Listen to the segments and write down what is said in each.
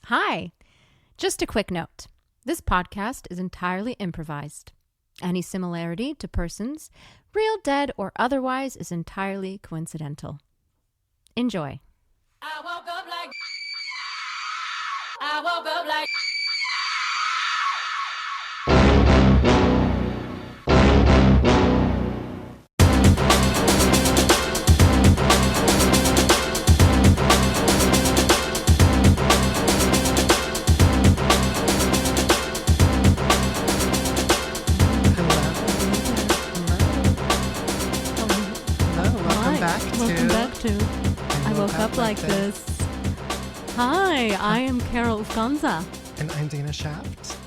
Hi! Just a quick note. This podcast is entirely improvised. Any similarity to persons, real, dead, or otherwise, is entirely coincidental. Enjoy. I woke up like I woke up like Welcome back to I Woke Up Like This. Hi, I am Carol Gonza. And I'm Dana Shaft.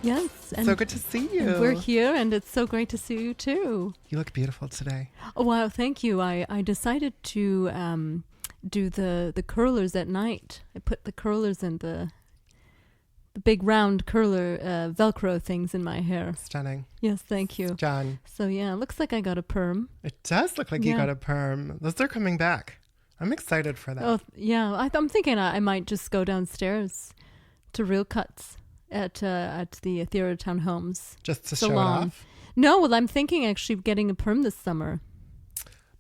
Yes. And so good to see you. And we're here, and it's so great to see you, too. You look beautiful today. Oh, wow, thank you. I decided to do the curlers at night. I put the curlers in the big round curler Velcro things in my hair. Stunning. Yes, thank you. Done. So, yeah, it looks like I got a perm. It does look like you got a perm. Those are coming back. I'm excited for that. Oh, yeah. I'm thinking I might just go downstairs to Real Cuts at the Theatre Town Homes. Just to salon. show it off? No, well, I'm thinking actually of getting a perm this summer.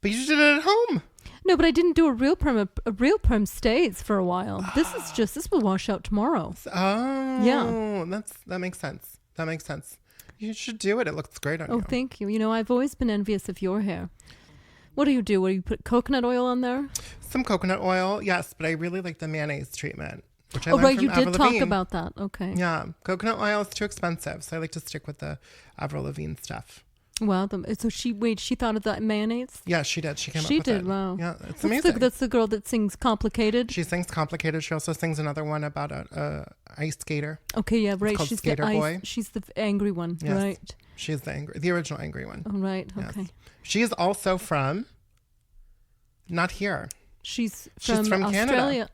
But you did it at home. No, but I didn't do a real perm. A real perm stays for a while. This will wash out tomorrow. Oh, yeah. That makes sense. That makes sense. You should do it. It looks great on you. Oh, thank you. You know, I've always been envious of your hair. What do you do? What do you put coconut oil on there? Some coconut oil, yes, but I really like the mayonnaise treatment, which I oh, learned right, from you Avril did Lavigne. talk about that. Okay. Yeah, coconut oil is too expensive, so I like to stick with the Avril Lavigne stuff. Wow. So she thought of that mayonnaise? Yeah, she did. She came up with it. She did, wow. Yeah, it's amazing. That's the girl that sings Complicated? She sings Complicated. She also sings another one about a ice skater. Okay, yeah, right. It's called She's Skater the Boy. She's the angry one, Yes. right? She's the original angry one. Oh, right, Yes. okay. She is also from, not here. She's She's from Australia. Canada.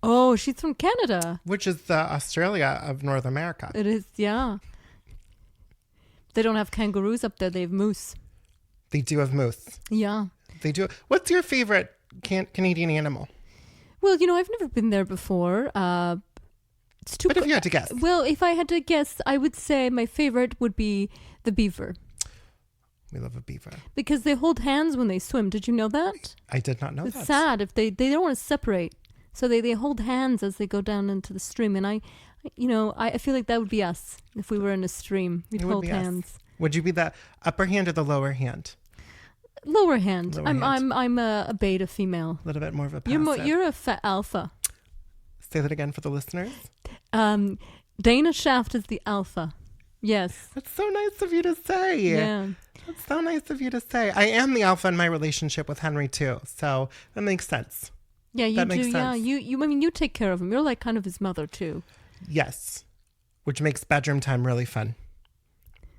Oh, she's from Canada. Which is the Australia of North America. It is, yeah. They don't have kangaroos up there. They have moose. They do have moose. Yeah. They do. What's your favorite Canadian animal? Well, you know, I've never been there before. It's too. But if you had to guess. Well, if I had to guess, I would say my favorite would be the beaver. We love a beaver. Because they hold hands when they swim. Did you know that? I did not know it's that. It's sad if they don't want to separate. So they hold hands as they go down into the stream. And I feel like that would be us if we were in a stream. We'd hold hands. Us. Would you be the upper hand or the lower hand? Lower hand. Lower hand. I'm a beta female. A little bit more of a passive. You're a alpha. Say that again for the listeners. Dana Shaft is the alpha. Yes. That's so nice of you to say. Yeah. That's so nice of you to say. I am the alpha in my relationship with Henry too, so that makes sense. Yeah, you that do. Makes sense. Yeah, you take care of him. You're like kind of his mother too. Yes, which makes bedroom time really fun.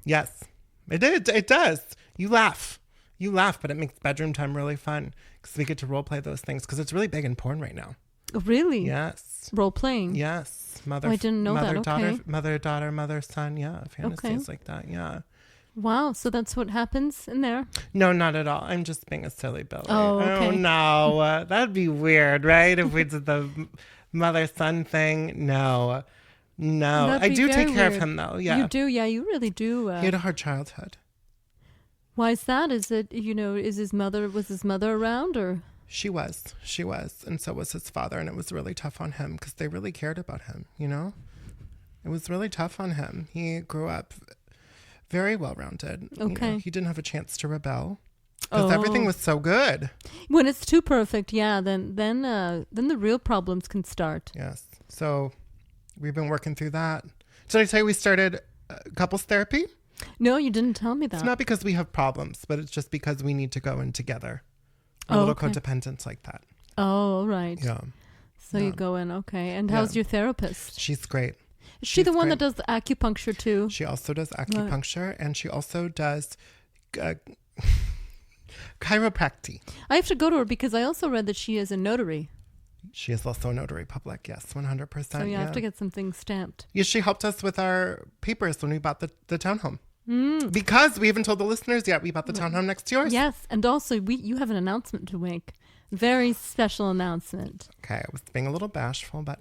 Yes, it does. You laugh, but it makes bedroom time really fun because we get to role play those things because it's really big in porn right now. Oh, really? Yes. Role playing. Yes. Mother. I didn't know that. Okay. Mother, daughter, mother, son. Yeah, fantasies like that. Yeah. Wow. So that's what happens in there? No, not at all. I'm just being a silly Billy. Oh, okay. Oh no, that'd be weird, right? If we did the mother-son thing. No. I do take care of him though. Yeah. You do. Yeah, you really do. He had a hard childhood. Why is that? Is it, was his mother around or? She was, and so was his father, and it was really tough on him because they really cared about him, It was really tough on him. He grew up very well-rounded. Okay. He didn't have a chance to rebel because everything was so good. When it's too perfect, yeah, then the real problems can start. Yes. So we've been working through that. Did I tell you we started couples therapy? No, you didn't tell me that. It's not because we have problems, but it's just because we need to go in together. A little codependence like that. Oh, right. Yeah. So you go in, okay. And how's your therapist? She's great. Is she the one that does the acupuncture too? She also does acupuncture, and she also does chiropractic. I have to go to her because I also read that she is a notary. She is also a notary public, yes, 100%. So you have to get some things stamped. Yeah, she helped us with our papers when we bought the townhome. Because we haven't told the listeners yet, we bought the townhome next to yours. Yes, and also you have an announcement to make. Very special announcement. Okay, I was being a little bashful, but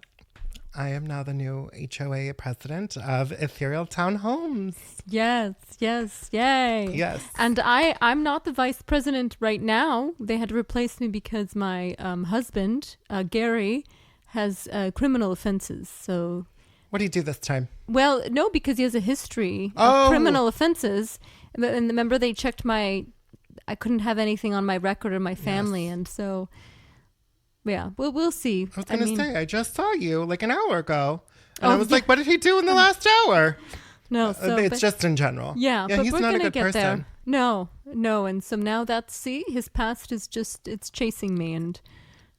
I am now the new HOA president of Ethereal Town Homes. Yes, yay. Yes. And I'm not the vice president right now. They had to replace me because my husband, Gary, has criminal offenses. So, What do you do this time? well, no, because he has a history Oh. of criminal offenses. And remember, they checked I couldn't have anything on my record or my family, and so. Yeah, we'll see. I was going to say, I just saw you like an hour ago. And I was like, what did he do in the Oh. last hour? No, so It's just in general. yeah, but he's we're not a gonna good get person. there. No, and so now his past is it's chasing me and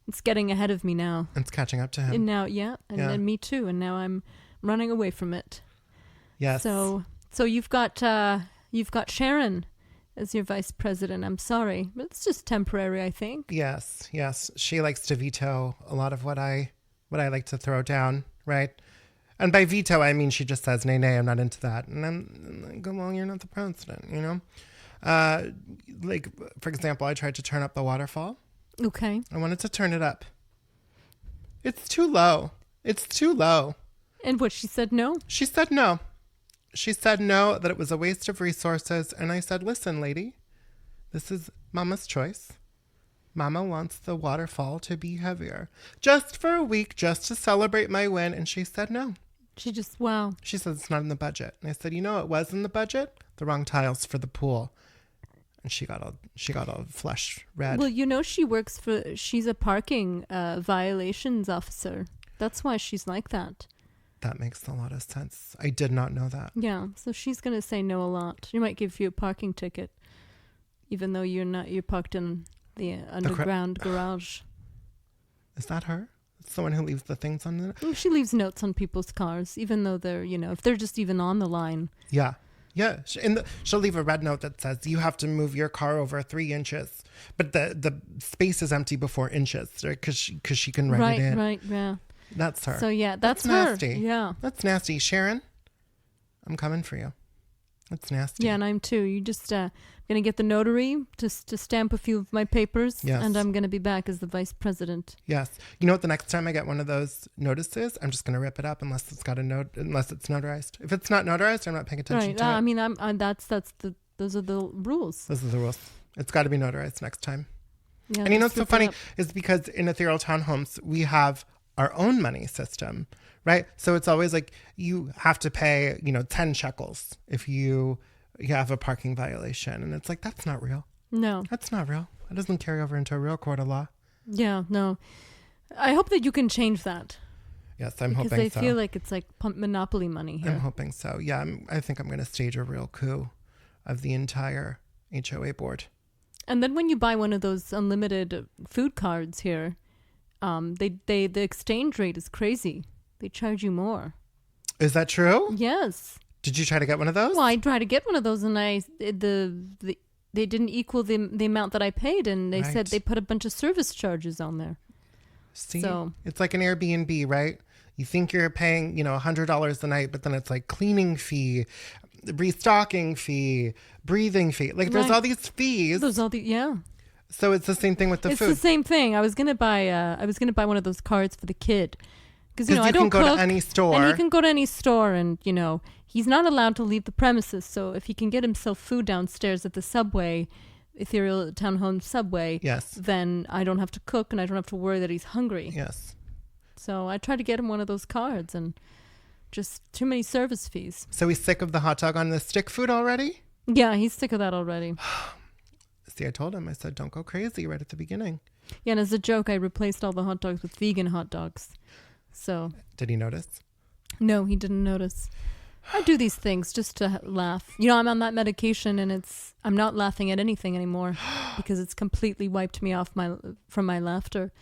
it's getting ahead of me now. It's catching up to him. And now, and me too. And now I'm running away from it. Yes. So you've got Sharon as your vice president. I'm sorry, but it's just temporary, I think. Yes. She likes to veto a lot of what I like to throw down, right? And by veto, I mean she just says, nay, I'm not into that. And I'm like, well, you're not the president, you know? Like, for example, I tried to turn up the waterfall. Okay. I wanted to turn it up. It's too low. And what, she said no? She said no. She said no, that it was a waste of resources. And I said, listen, lady, this is Mama's choice. Mama wants the waterfall to be heavier. Just for a week, just to celebrate my win. And she said no. Wow. She said it's not in the budget. And I said, you know, it was in the budget. The wrong tiles for the pool. And she got all flush red. Well, you know, she's a parking violations officer. That's why she's like that. That makes a lot of sense. I did not know that. Yeah, so she's going to say no a lot. She might give you a parking ticket, even though you're parked in the underground garage. Is that her? It's the one who leaves the things on the... Well, she leaves notes on people's cars, even though they're, if they're just even on the line. Yeah. She'll leave a red note that says, you have to move your car over 3 inches. But the space is empty before inches, right? Because she can write it in. Right, yeah. That's her. So, yeah, that's her. nasty. Yeah. That's nasty. Sharon, I'm coming for you. That's nasty. Yeah, and I'm too. You just going to get the notary to stamp a few of my papers, Yes. and I'm going to be back as the vice president. Yes. You know what? The next time I get one of those notices, I'm just going to rip it up unless it's notarized. If it's not notarized, I'm not paying attention to it. I mean, those are the rules. Those are the rules. It's got to be notarized next time. Yeah, And you know just what's so rip it funny up. is because in Ethereal Townhomes, we have our own money system, right? So it's always like you have to pay, 10 shekels if you have a parking violation. And it's like, that's not real. No. That's not real. It doesn't carry over into a real court of law. Yeah, no. I hope that you can change that. Yes, I'm hoping so. Because I feel like it's like monopoly money here. I'm hoping so. Yeah, I think I'm going to stage a real coup of the entire HOA board. And then when you buy one of those unlimited food cards here, the exchange rate is crazy. They charge you more. Is that true? Yes. Did you try to get one of those? Well, I tried to get one of those, and they didn't equal the amount that I paid, and they said they put a bunch of service charges on there. See, So- it's like an Airbnb, right? You think you're paying, $100 a night, but then it's like cleaning fee, restocking fee, breathing fee. Like there's Right. all these fees. Yeah. So it's the same thing with the It's food. the same thing. I was gonna buy one of those cards for the kid because I you don't can go cook, to any store. and he can go to any store, and he's not allowed to leave the premises. So if he can get himself food downstairs at the subway, Ethereal Townhome subway, Yes. then I don't have to cook, and I don't have to worry that he's hungry. Yes. So I tried to get him one of those cards, and just too many service fees. So he's sick of the hot dog on the stick food already? Yeah, he's sick of that already. See, I told him, I said, don't go crazy right at the beginning. Yeah, and as a joke, I replaced all the hot dogs with vegan hot dogs. So Did he notice? no, he didn't notice. I do these things just to laugh. I'm on that medication, and I'm not laughing at anything anymore because it's completely wiped me off from my laughter.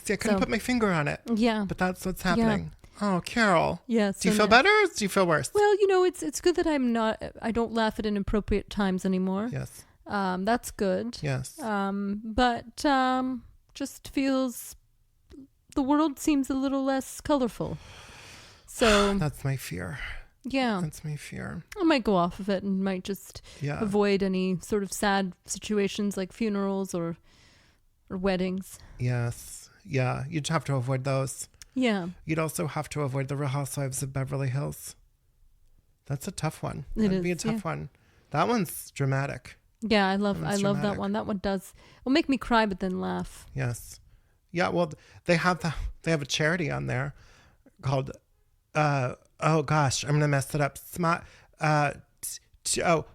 See, I couldn't put my finger on it, Yeah. but that's what's happening. Oh, Carol. Yeah. Do you feel better or do you feel worse? Well, it's good that I don't laugh at inappropriate times anymore. Yes. That's good. Yes. But just feels the world seems a little less colorful. So That's my fear. yeah, That's my fear. I might go off of it and might just Yeah. avoid any sort of sad situations like funerals or weddings. Yes. Yeah. You'd have to avoid those. Yeah. You'd also have to avoid the Real Housewives of Beverly Hills. That's a tough one. It That'd be a is, tough one. That one's dramatic. Yeah, I love that dramatic. one. That one does. It'll make me cry, but then laugh. Yes. Yeah, well, they have a charity on there called, oh gosh, I'm going to mess it up.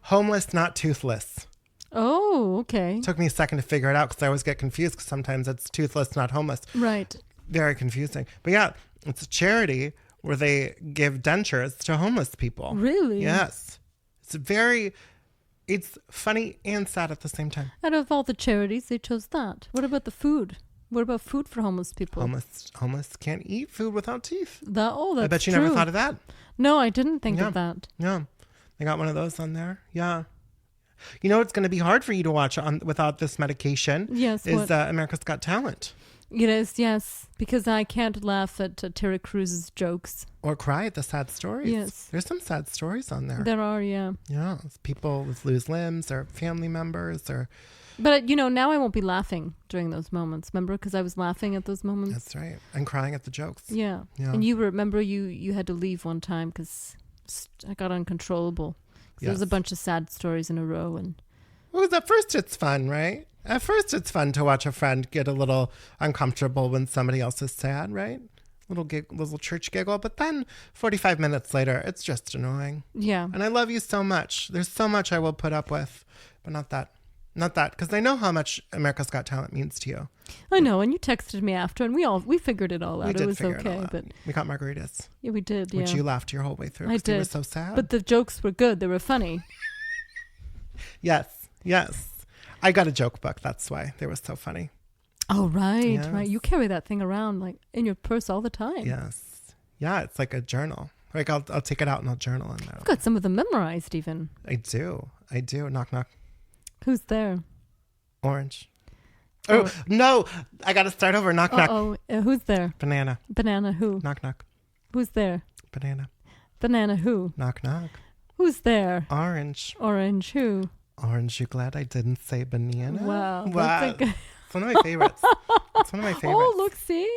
Homeless, Not Toothless. Oh, okay. Took me a second to figure it out because I always get confused because sometimes it's toothless, not homeless. Right. Very confusing. But yeah, it's a charity where they give dentures to homeless people. Really? Yes. It's funny and sad at the same time. Out of all the charities, they chose that. What about the food? What about food for homeless people? Homeless can't eat food without teeth. That's I bet you true. never thought of that. No, I didn't think of that. Yeah. They got one of those on there. Yeah. You know, it's going to be hard for you to watch without this medication. Yes. Is America's Got Talent. It is, yes. Because I can't laugh at Terry Crews's jokes. Or cry at the sad stories. Yes. There's some sad stories on there. There are, yeah. Yeah. People lose limbs or family members or... But, now I won't be laughing during those moments. Remember? Because I was laughing at those moments. That's right. And crying at the jokes. Yeah. And you remember you had to leave one time because I got uncontrollable. Yes. There was a bunch of sad stories in a row. Well, at first it's fun, right? At first it's fun to watch a friend get a little uncomfortable when somebody else is sad, right? Little church giggle. But then 45 minutes later, it's just annoying. Yeah. And I love you so much. There's so much I will put up with, but not that. Not that, because I know how much America's Got Talent means to you. I know, and you texted me after, and we figured it all out. It was okay, but we got margaritas. Yeah, we did. Yeah, which you laughed your whole way through. I did. You were so sad. But the jokes were good. They were funny. Yes. I got a joke book. That's why they were so funny. Oh right, yes. Right. You carry that thing around like in your purse all the time. Yes. Yeah, it's like a journal. Like I'll take it out and I'll journal in there. I've got some of them memorized even. I do. Knock knock. Who's there? Orange. Oh, no. I got to start over. Knock, knock. Who's there? Banana. Banana who? Knock, knock. Who's there? Banana. Banana who? Knock, knock. Who's there? Orange. Orange who? Orange, you glad I didn't say banana? Wow. It's one of my favorites. It's one of my favorites. Oh, look, see?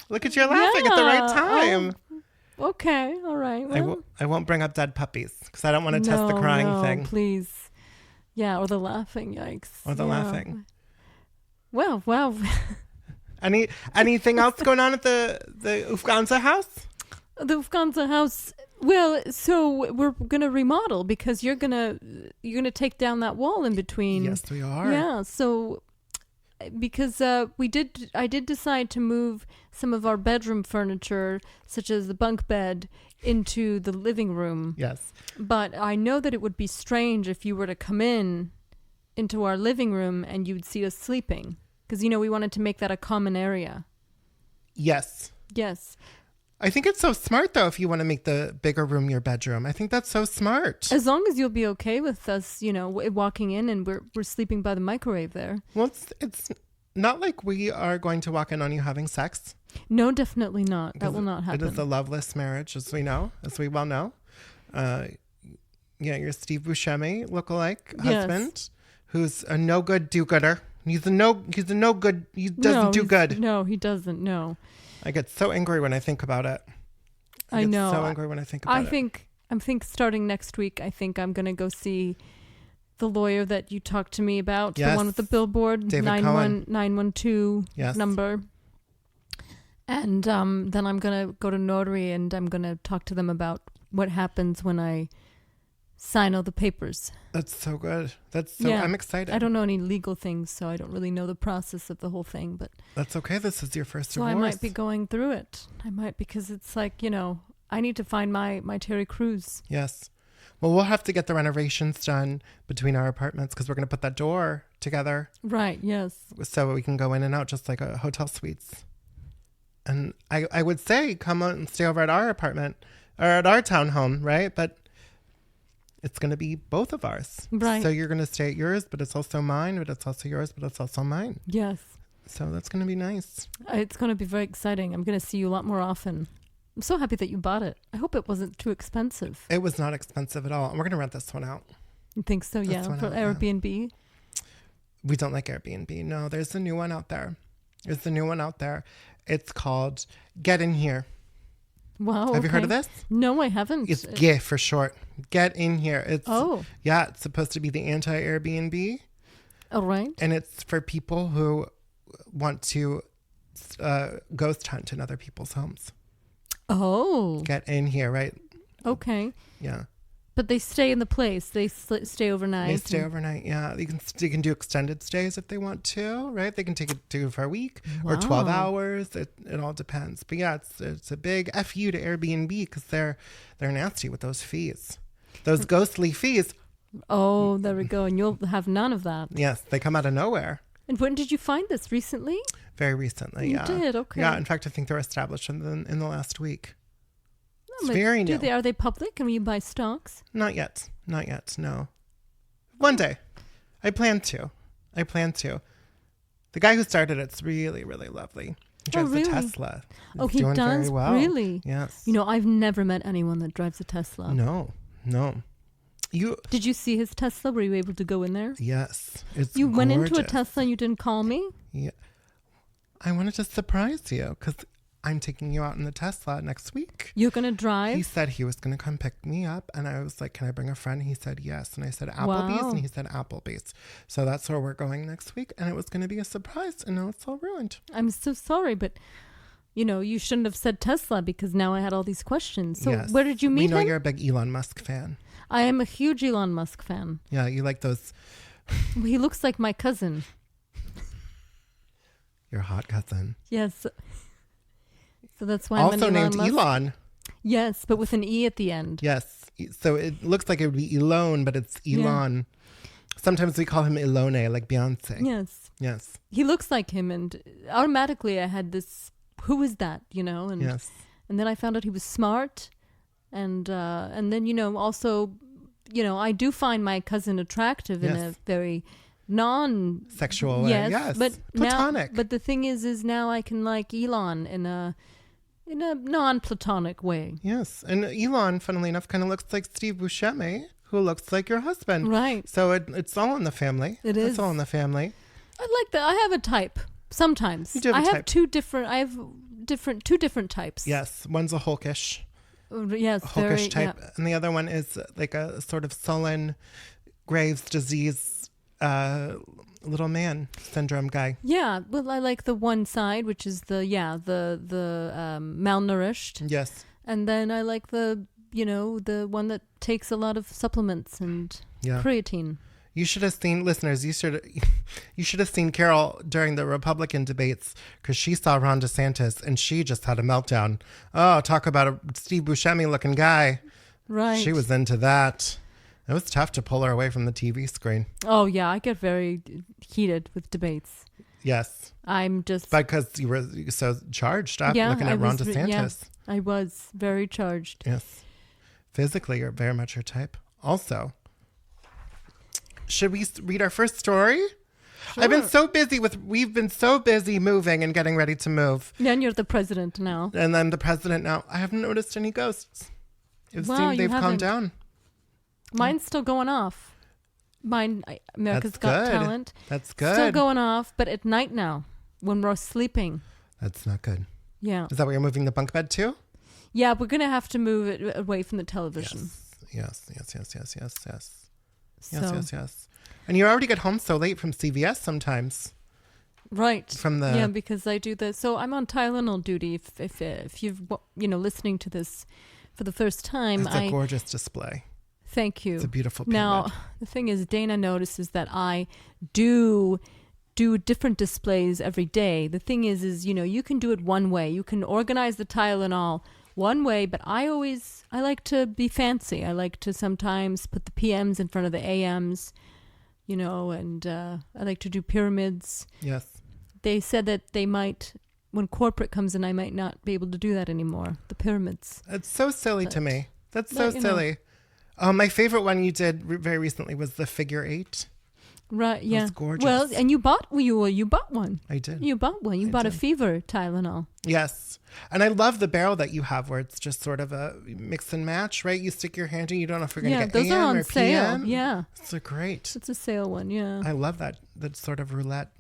Look at you laughing at the right time. Oh, okay. All right. Well, I won't bring up dead puppies because I don't want to test the crying thing. Please. Yeah, or the laughing, yikes. Or the laughing. Well, wow. Anything else going on at the Ufganza house? The Ufganza house. Well, so we're gonna remodel because you're gonna take down that wall in between. Yes, we are. Yeah. So because I did decide to move some of our bedroom furniture, such as the bunk bed, into the living room. Yes. But I know that it would be strange if you were to come into our living room and you'd see us sleeping. Because, we wanted to make that a common area. Yes. Yes. I think it's so smart, though, if you want to make the bigger room your bedroom. I think that's so smart. As long as you'll be okay with us, walking in and we're sleeping by the microwave there. Well, it's not like we are going to walk in on you having sex. No, definitely not. That will not happen. It is a loveless marriage, as we well know. Your Steve Buscemi lookalike husband, who's a no good do-gooder. He doesn't do good. No, he doesn't. No. I get so angry when I think about it. I know. So angry when I think about it. I think starting next week, I think I'm going to go see the lawyer that you talked to me about, yes. the one with the billboard, David Cohen. 912 number. And then I'm going to go to notary and I'm going to talk to them about what happens when I sign all the papers. That's so good. I'm excited. I don't know any legal things, so I don't really know the process of the whole thing, but that's okay. This is your first divorce. So I might be going through it. Because it's like, I need to find my Terry Crews. Yes. Well, we'll have to get the renovations done between our apartments because we're going to put that door together. Right, yes. So we can go in and out just like a hotel suites. And I would say come out and stay over at our apartment or at our townhome, right? But it's going to be both of ours. Right. So you're going to stay at yours, but it's also mine, but it's also yours, but it's also mine. Yes. So that's going to be nice. It's going to be very exciting. I'm going to see you a lot more often. I'm so happy that you bought it. I hope it wasn't too expensive. It was not expensive at all. And we're going to rent this one out. You think so? Yeah. For Airbnb? Yeah. We don't like Airbnb. No, there's a new one out there. It's called Get In Here. Wow. Have you heard of okay. this? No, I haven't. It's GIE for short. Get In Here. It's yeah, it's supposed to be the anti-Airbnb. All right. And it's for people who want to ghost hunt in other people's homes. Oh. Get in here, right? Okay. Yeah. But they stay in the place. They stay overnight. They stay overnight, yeah. You can do extended stays if they want to, right? They can take it to for a week or 12 hours. It all depends. But yeah, it's a big FU to Airbnb because they're nasty with those fees. Those ghostly fees. Oh, there we go. And you'll have none of that. Yes, they come out of nowhere. And when did you find this? Recently? Very recently, You did? Okay. Yeah, in fact, I think they're established in the last week. It's Like, very new. Are they public? Can we buy stocks? Not yet, no. One day. I plan to. The guy who started it's really, really lovely. He drives a Tesla. Oh, He's he doing does? very well. Really? Yes. You know, I've never met anyone that drives a Tesla. No. Did you see his Tesla? Were you able to go in there? Yes. It's You went into a gorgeous. Tesla and you didn't call me? Yeah. I wanted to surprise you because I'm taking you out in the Tesla next week. You're going to drive? He said he was going to come pick me up. And I was like, can I bring a friend? He said yes. And I said Applebee's. Wow. And he said Applebee's. So that's where we're going next week. And it was going to be a surprise. And now it's all ruined. I'm so sorry, but you know, you shouldn't have said Tesla because now I had all these questions. So Yes. where did you meet We know him? you're a big Elon Musk fan. I am a huge Elon Musk fan. Yeah, you like those. He looks like my cousin. Your hot cousin. Yes. So that's why Also I'm an named Musk. Elon. Yes, but with an E at the end. Yes. So it looks like it would be Elon, but it's Elon. Sometimes we call him Elone, like Beyonce. Yes. Yes. He looks like him, and automatically I had this, who is that, you know? And Yes. And then I found out he was smart. And then, you know, also, you know, I do find my cousin attractive in a very sexual way. Yes. But platonic. Now, but the thing is now I can like Elon in a non-platonic way. Yes. And Elon, funnily enough, kind of looks like Steve Buscemi, who looks like your husband. Right. So it's all in the family. It is. It's all in the family. I like that. I have a type sometimes. You do have a type. two different types. Yes. One's a hulkish. Yes. Hulkish type. Yeah. And the other one is like a sort of sullen Graves' disease little man syndrome guy. Yeah, well, I like the one side, which is the malnourished. Yes. And then I like the one that takes a lot of supplements and creatine. You should have seen, listeners, you should have seen Carol during the Republican debates because she saw Ron DeSantis and she just had a meltdown. Oh, talk about a Steve Buscemi looking guy. Right. She was into that. It was tough to pull her away from the TV screen. Oh, yeah. I get very heated with debates. Yes. I'm just... Because you were so charged up looking at Ron DeSantis. I was very charged. Yes. Physically, you're very much her type. Also, should we read our first story? Sure. We've been so busy moving and getting ready to move. Yeah, and you're the president now. And I'm the president now. I haven't noticed any ghosts. It seems they've calmed down. Mine's still going off. America's Got Talent. That's good. Still going off, but at night now, when we're sleeping. That's not good. Yeah. Is that where you're moving the bunk bed to? Yeah, we're going to have to move it away from the television. Yes. And you already get home so late from CVS sometimes. Right. Yeah, because I do this. So I'm on Tylenol duty. If you've listening to this for the first time, it's a gorgeous display. Thank you. It's a beautiful pyramid. Now, the thing is, Dana notices that I do different displays every day. The thing is, you can do it one way. You can organize the Tylenol one way, but I like to be fancy. I like to sometimes put the PMs in front of the AMs, and I like to do pyramids. Yes. They said that they might, when corporate comes in, I might not be able to do that anymore, the pyramids. It's so silly to me. That's so silly. My favorite one you did very recently was the figure 8. Right, yeah. It's gorgeous. Well, and you bought one. I did. You bought one. You bought a fever Tylenol. Yes. And I love the barrel that you have where it's just sort of a mix and match, right? You stick your hand in, you don't know if you're going to get those AM are on or sale. PM. Yeah. It's great. It's a sale one, yeah. I love that sort of roulette.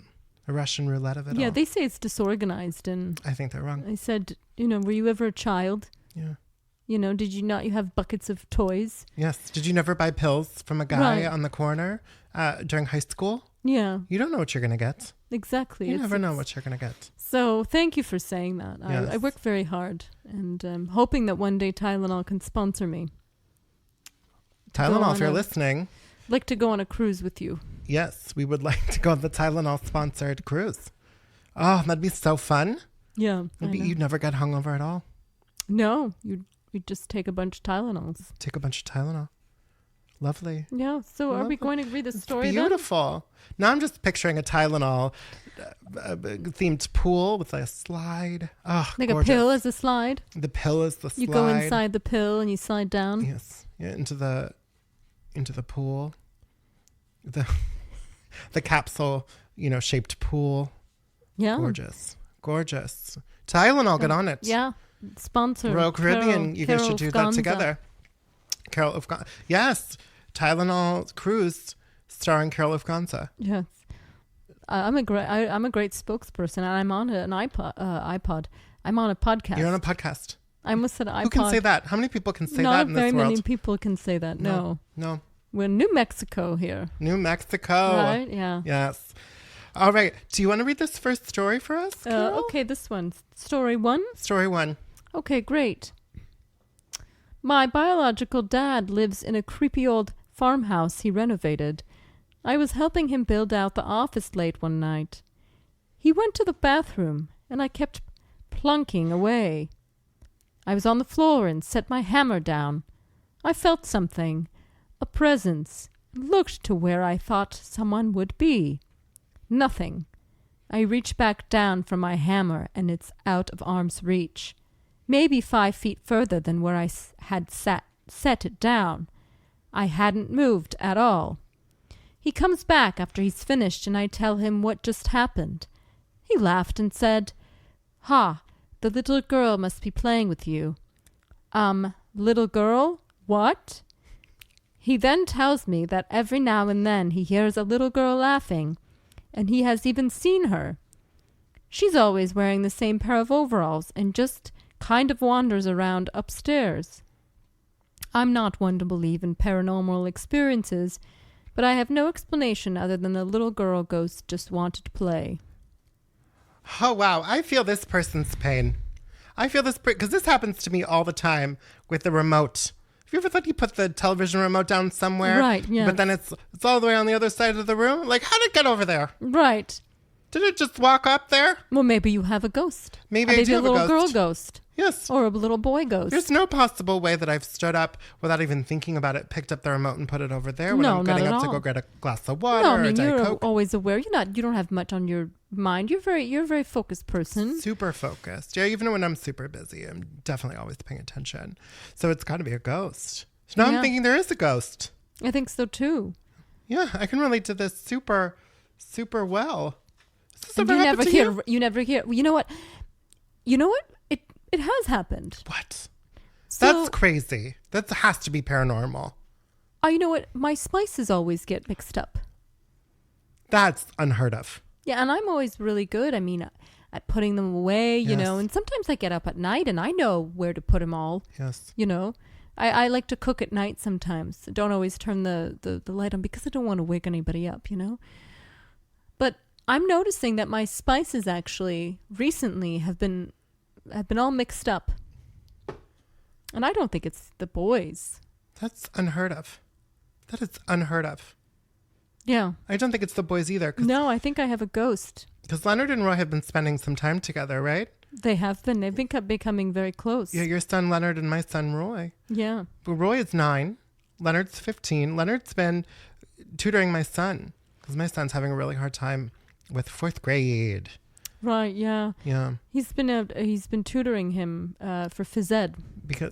A Russian roulette of it all. Yeah, they say it's disorganized. And I think they're wrong. I said, were you ever a child? Yeah. Did you not? You have buckets of toys? Yes. Did you never buy pills from a guy on the corner during high school? Yeah. You don't know what you're going to get. Exactly. You never know what you're going to get. So thank you for saying that. Yes. I work very hard, and I'm hoping that one day Tylenol can sponsor me. Tylenol, if you're listening. I'd like to go on a cruise with you. Yes, we would like to go on the Tylenol-sponsored cruise. Oh, that'd be so fun. Yeah. You'd never get hungover at all. No, you'd just take a bunch of Tylenols. Take a bunch of Tylenol. Lovely. Yeah, so Lovely. are we going to read the story Beautiful. Now I'm just picturing a Tylenol themed pool with a slide. Oh, like gorgeous. a pill as a slide? The pill is the slide. You go inside the pill and you slide down? Yes. Yeah, into the pool. The capsule, shaped pool. Yeah. Gorgeous. Tylenol, get on it. Yeah. Sponsor. Royal Caribbean, you guys should do that together. Carol Ufganza. Yes. Tylenol cruise starring Carol Ufganza. Yes. I'm a great spokesperson, and I'm on an iPod. I'm on a podcast. You're on a podcast. I almost said iPod. Who can say that? How many people can say that in this world? Not very many people can say that. No. We're in New Mexico here. New Mexico. Right? Yeah. Yes. All right. Do you want to read this first story for us, Carol? Okay, this one. Story 1? Story 1. Okay, great. My biological dad lives in a creepy old farmhouse he renovated. I was helping him build out the office late one night. He went to the bathroom, and I kept plunking away. I was on the floor and set my hammer down. I felt something, a presence, and looked to where I thought someone would be. Nothing. I reach back down for my hammer, and it's out of arm's reach. Maybe 5 feet further than where I had set it down. I hadn't moved at all. He comes back after he's finished, and I tell him what just happened. He laughed and said, "Ha, the little girl must be playing with you." Little girl? What? He then tells me that every now and then he hears a little girl laughing, and he has even seen her. She's always wearing the same pair of overalls and just kind of wanders around upstairs. I'm not one to believe in paranormal experiences, but I have no explanation other than the little girl ghost just wanted to play. Oh, wow. I feel this person's pain. I feel this because this happens to me all the time with the remote. Have you ever thought you put the television remote down somewhere? Right, yeah. But then it's all the way on the other side of the room? Like, how did it get over there? Right. Did it just walk up there? Well, maybe you have a ghost. Maybe I do have a little ghost. girl ghost. Yes. Or a little boy ghost. There's no possible way that I've stood up without even thinking about it, picked up the remote and put it over there when No, I'm not getting at up to all. go get a glass of water No, I or a mean, Diet you're Coke. always aware. You don't have much on your mind. You're a very focused person. Super focused. Yeah, even when I'm super busy, I'm definitely always paying attention. So it's got to be a ghost. So now I'm thinking there is a ghost. I think so too. Yeah, I can relate to this super, super well. Has this And ever you happened never to hear. you? You never hear. You know what? You know what? It has happened. What? So, That's crazy. That has to be paranormal. you know what? My spices always get mixed up. That's unheard of. Yeah, and I'm always really good. I mean, at putting them away, you Yes. know. And sometimes I get up at night and I know where to put them all. Yes. You know, I like to cook at night sometimes. I don't always turn the light on because I don't want to wake anybody up, you know. But I'm noticing that my spices actually recently have been all mixed up. And I don't think it's the boys. That's unheard of. That is unheard of. Yeah. I don't think it's the boys either. No, I think I have a ghost. Because Leonard and Roy have been spending some time together, right? They have been. They've been becoming very close. Yeah, your son Leonard and my son Roy. Yeah. But Roy is 9. Leonard's 15. Leonard's been tutoring my son because my son's having a really hard time with 4th grade. Right. Yeah. Yeah. He's been tutoring him for phys ed. Because,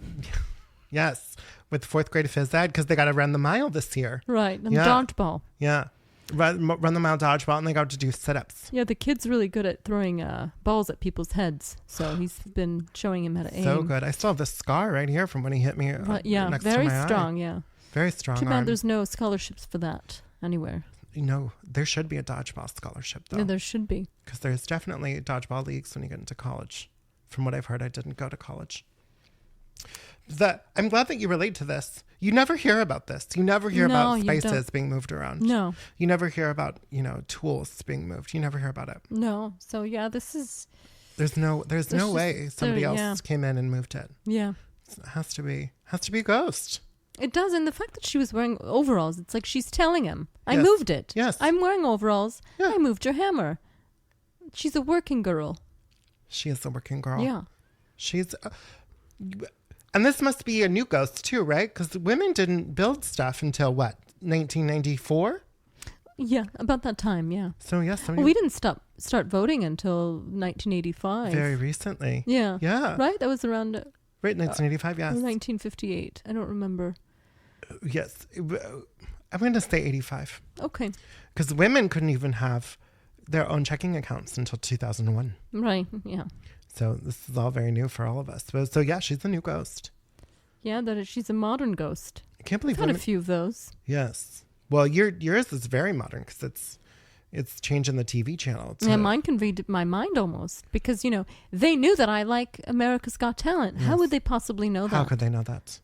yes, with 4th grade phys ed because they got to run the mile this year. Right. And Yeah. dodgeball. Yeah. Run the mile dodgeball and they got to do sit-ups. Yeah, the kid's really good at throwing balls at people's heads. So he's been showing him how to aim. So good. I still have the scar right here from when he hit me Yeah, next very to my strong. eye. Yeah. Very strong Too arm. bad there's no scholarships for that anywhere. there should be a dodgeball scholarship though. Yeah, there should be. Because there's definitely dodgeball leagues when you get into college. From what I've heard, I didn't go to college. I'm glad that you relate to this. You never hear about this. You never hear about spices being moved around. No. You never hear about, tools being moved. You never hear about it. No. So yeah, this is... There's no way somebody else came in and moved it. Yeah. It has to be a ghost. It does. And the fact that she was wearing overalls, it's like she's telling him, I Yes. moved it. Yes. I'm wearing overalls. Yeah. I moved your hammer. She's a working girl. She is a working girl. Yeah. She's... and this must be a new ghost too, right? Because women didn't build stuff until what, 1994? Yeah, about that time, yeah. So yes, Well, we didn't start voting until 1985. very recently. Yeah. Yeah. Right? That was around Right, 1985, yes. 1958. I don't remember. Yes. I'm going to say 85. Okay. Because women couldn't even have their own checking accounts until 2001. Right, yeah. So this is all very new for all of us. So yeah, she's a new ghost. Yeah, she's a modern ghost. I can't believe I've had a few of those. Yes. Well, yours is very modern because it's changing the TV channel. Yeah, mine can read my mind almost because, they knew that I like America's Got Talent. Yes. How would they possibly know that? How could they know that?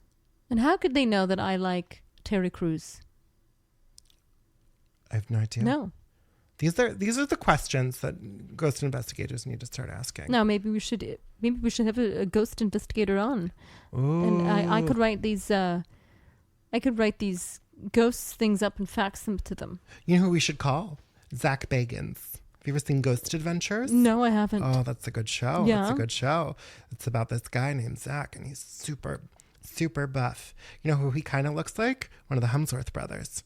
And how could they know that I like Terry Crews? I have no idea. No. These are the questions that ghost investigators need to start asking. No, maybe we should have a ghost investigator on. Ooh. And I could write these ghost things up and fax them to them. You know who we should call? Zach Bagans. Have you ever seen Ghost Adventures? No, I haven't. Oh, that's a good show. Yeah. That's a good show. It's about this guy named Zach, and he's super, super buff. You know who he kind of looks like? One of the Hemsworth brothers.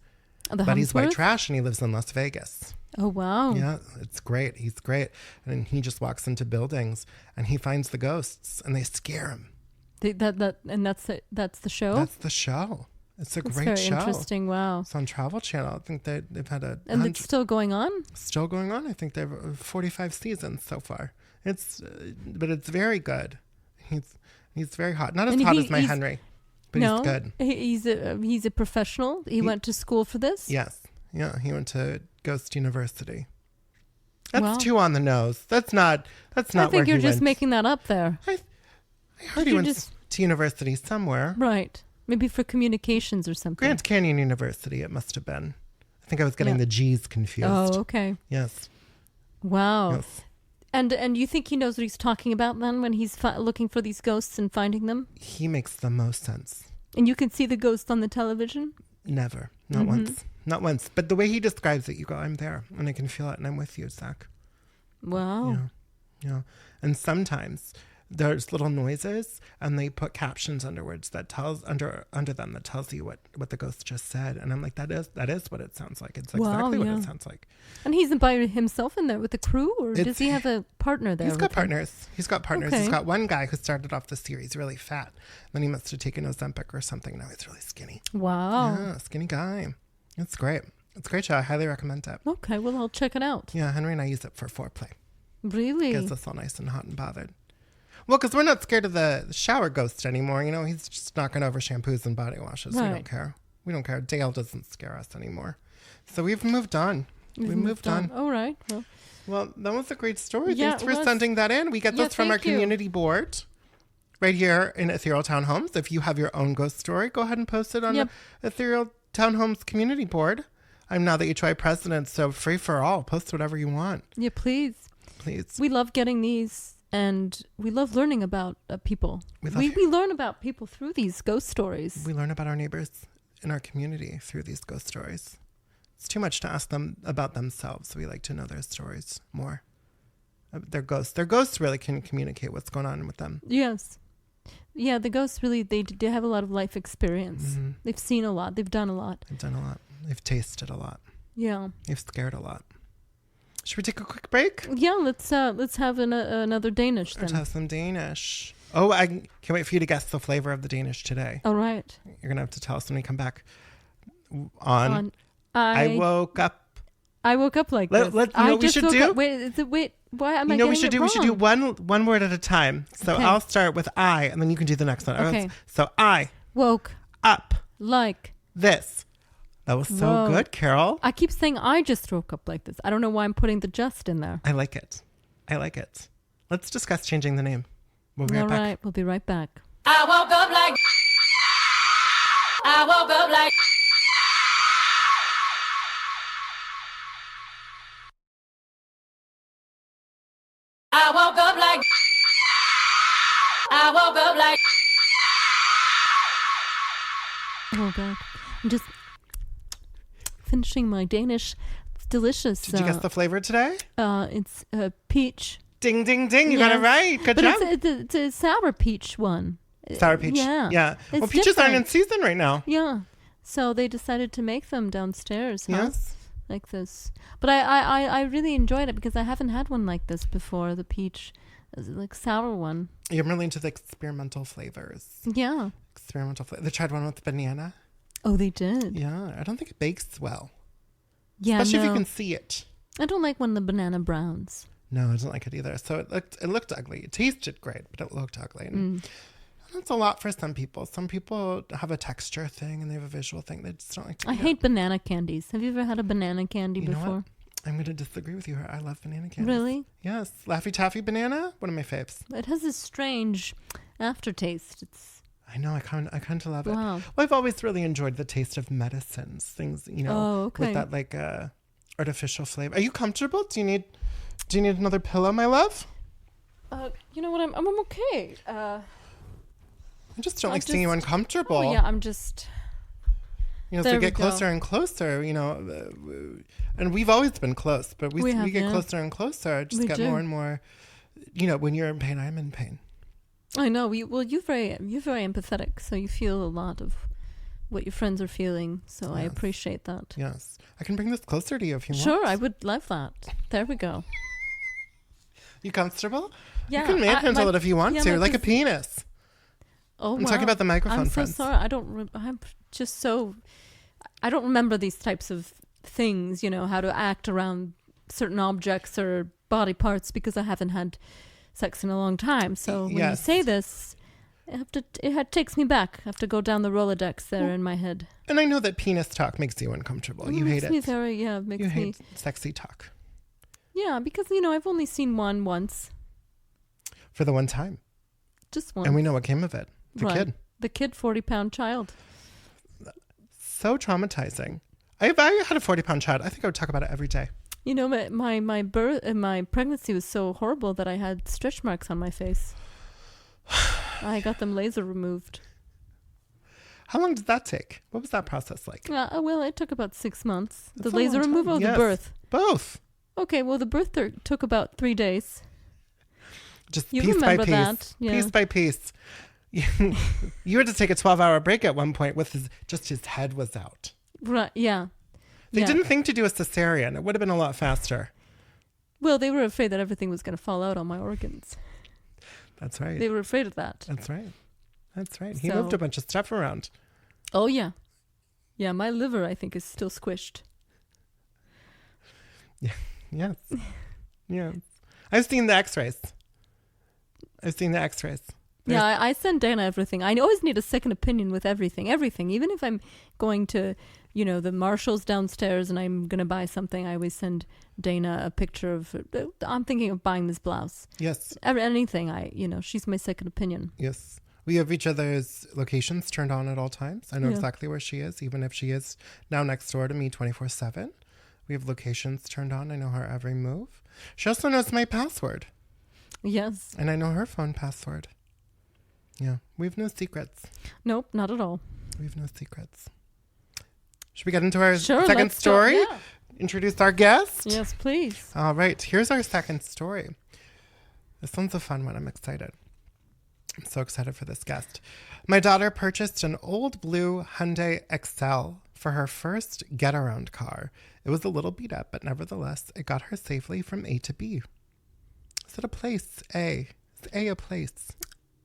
But he's white trash, and he lives in Las Vegas. Oh, wow. Yeah, it's great. He's great. And he just walks into buildings, and he finds the ghosts, and they scare him. That's the show? That's the show. It's a great very show. Interesting. Wow. It's on Travel Channel. I think they've had and it's still going on. Still going on. I think they have 45 seasons so far. But it's very good. He's very hot. Not as hot as my Henry, but he's good. He's a professional. He went to school for this. Yes. Yeah. He went to Ghost University. That's too on the nose. That's not. I think you're just making that up there. I heard he went to university somewhere. Right. Maybe for communications or something. Grand Canyon University, it must have been. I think I was getting the G's confused. Oh, okay. Yes. Wow. Yes. And you think he knows what he's talking about then when he's looking for these ghosts and finding them? He makes the most sense. And you can see the ghost on the television? Never. Not once. Not once. But the way he describes it, you go, I'm there. And I can feel it. And I'm with you, Zach. Wow. Yeah. And sometimes there's little noises and they put captions underwards that tells under them that tells you what the ghost just said. And I'm like, that is what it sounds like. It's exactly what it sounds like. And he's by himself in there with the crew, or does he have a partner there? He's got partners. He's got partners. Okay. He's got one guy who started off the series really fat. Then he must have taken Ozempic or something. Now he's really skinny. Wow. Yeah, skinny guy. It's great. It's a great show. I highly recommend it. Okay, well, I'll check it out. Yeah, Henry and I use it for foreplay. Really? Gets us all nice and hot and bothered. Well, because we're not scared of the shower ghost anymore. He's just knocking over shampoos and body washes. Right. We don't care. We don't care. Dale doesn't scare us anymore. So we've moved on. We moved on. All right. Well, that was a great story. Yeah, Thanks for sending that in. We get this from our community board right here in Ethereal Townhomes. If you have your own ghost story, go ahead and post it on the Ethereal Townhomes community board. I'm now the HY president, so free for all. Post whatever you want. Yeah, please. Please. We love getting these. And we love learning about people. We learn about people through these ghost stories. We learn about our neighbors in our community through these ghost stories. It's too much to ask them about themselves. We like to know their stories more. Their ghosts really can communicate what's going on with them. Yes. Yeah, the ghosts really, they have a lot of life experience. Mm-hmm. They've seen a lot. They've done a lot. They've tasted a lot. Yeah. They've scared a lot. Should we take a quick break? Yeah, let's have another Danish then. Let's have some Danish. Oh, I can't wait for you to guess the flavor of the Danish today. All right. You're going to have to tell us when we come back on I woke up. I woke up like this. You know what we should do? Wait, why am I getting it wrong? We should do one word at a time. So I'll start with I, and then you can do the next one. Okay. So I woke up like this That was so Whoa. good, Carol. I keep saying I just woke up like this. I don't know why I'm putting the just in there. I like it. I like it. Let's discuss changing the name. We'll be right All back. right, we'll be right back. I woke up like. I woke up like. I woke up like. I woke up like. Oh god, I'm just finishing my Danish. It's delicious. Did you guess the flavor today? It's peach. Ding, ding, ding. You got it Yes. right. Good But job. it's a sour peach one. Sour peach. Yeah. Yeah. It's Well, peaches aren't in different. season right now. Yeah. So they decided to make them downstairs, huh? Yes. Like this. But I really enjoyed it because I haven't had one like this before, the peach, like sour one. You're really into the experimental flavors. Yeah. Experimental flavor. They tried one with banana. Oh, they did? Yeah. I don't think it bakes well. Yeah, Especially if no. you can see it. I don't like when the banana browns. No, I don't like it either. So it looked ugly. It tasted great, but it looked ugly. And that's a lot for some people. Some people have a texture thing and they have a visual thing. They just don't like to I eat hate banana candies. Have you ever had a banana candy You know before? what? I'm going to disagree with you. I love banana candies. Really? Yes. Laffy Taffy banana, one of my faves. It has this strange aftertaste. It's I know. I kind of love it. wow. Well, I've always really enjoyed the taste of medicines, things, Oh, okay. with that like artificial flavor. Are you comfortable? Do you need another pillow, my love? You know what? I'm okay. I just don't I like seeing you just- uncomfortable. Oh yeah, I'm just. As There we we get go. closer and closer, and we've always been close, but we have, get yeah. closer and closer. I just We get do. more and more. When you're in pain, I'm in pain. I know. You're very empathetic, so you feel a lot of what your friends are feeling. So I Yes. appreciate that. Yes, I can bring this closer to you if you want. Sure, I would love that. There we go. You comfortable? Yeah, You can manhandle it if you want yeah, to, my like a pos- penis. Oh, I'm talking about the microphone, I'm so friends. sorry. I'm just so. I don't remember these types of things. How to act around certain objects or body parts because I haven't had sex in a long time. So when you Yes. say this, it takes me back. I have to go down the Rolodex there in my head. And I know that penis talk makes you uncomfortable. You hate makes me it. very makes You me hate sexy talk because I've only seen one once, for the one time, just one. and we know what came of it. The Right. kid. The kid, 40-pound child. So traumatizing. If I had a 40-pound child, I think I would talk about it every day. My birth, my pregnancy was so horrible that I had stretch marks on my face. I got them laser removed. How long did that take? What was that process like? Well, it took about 6 months. That's The a laser long time. removal or Yes. the birth? Both. Okay, well, the birth took about 3 days. Just You piece by remember piece. that, yeah. Piece by piece. You had to take a 12-hour break at one point with his head was out. Right, yeah. They Yeah. didn't think to do a cesarean. It would have been a lot faster. Well, they were afraid that everything was going to fall out on my organs. That's right. They were afraid of that. That's right. That's right. He So- moved a bunch of stuff around. Oh, yeah. Yeah, my liver, I think, is still squished. Yes. Yes. I've seen the x-rays. Yeah, I send Dana everything. I always need a second opinion with everything. Even if I'm going to, the Marshalls downstairs and I'm going to buy something, I always send Dana a picture of, I'm thinking of buying this blouse. Yes. Anything, she's my second opinion. Yes. We have each other's locations turned on at all times. I know Yeah. exactly where she is, even if she is now next door to me 24/7. We have locations turned on. I know her every move. She also knows my password, Yes. and I know her phone password. Yeah. We have no secrets. Nope, not at all. We have no secrets. Should we get into our Sure. second let's go. story? Yeah. Introduce our guest? Yes, please. All right, here's our second story. This one's a fun one. I'm excited. I'm so excited for this guest. My daughter purchased an old blue Hyundai Excel for her first get-around car. It was a little beat up, but nevertheless, it got her safely from A to B. Is it a place, A? Is A a place?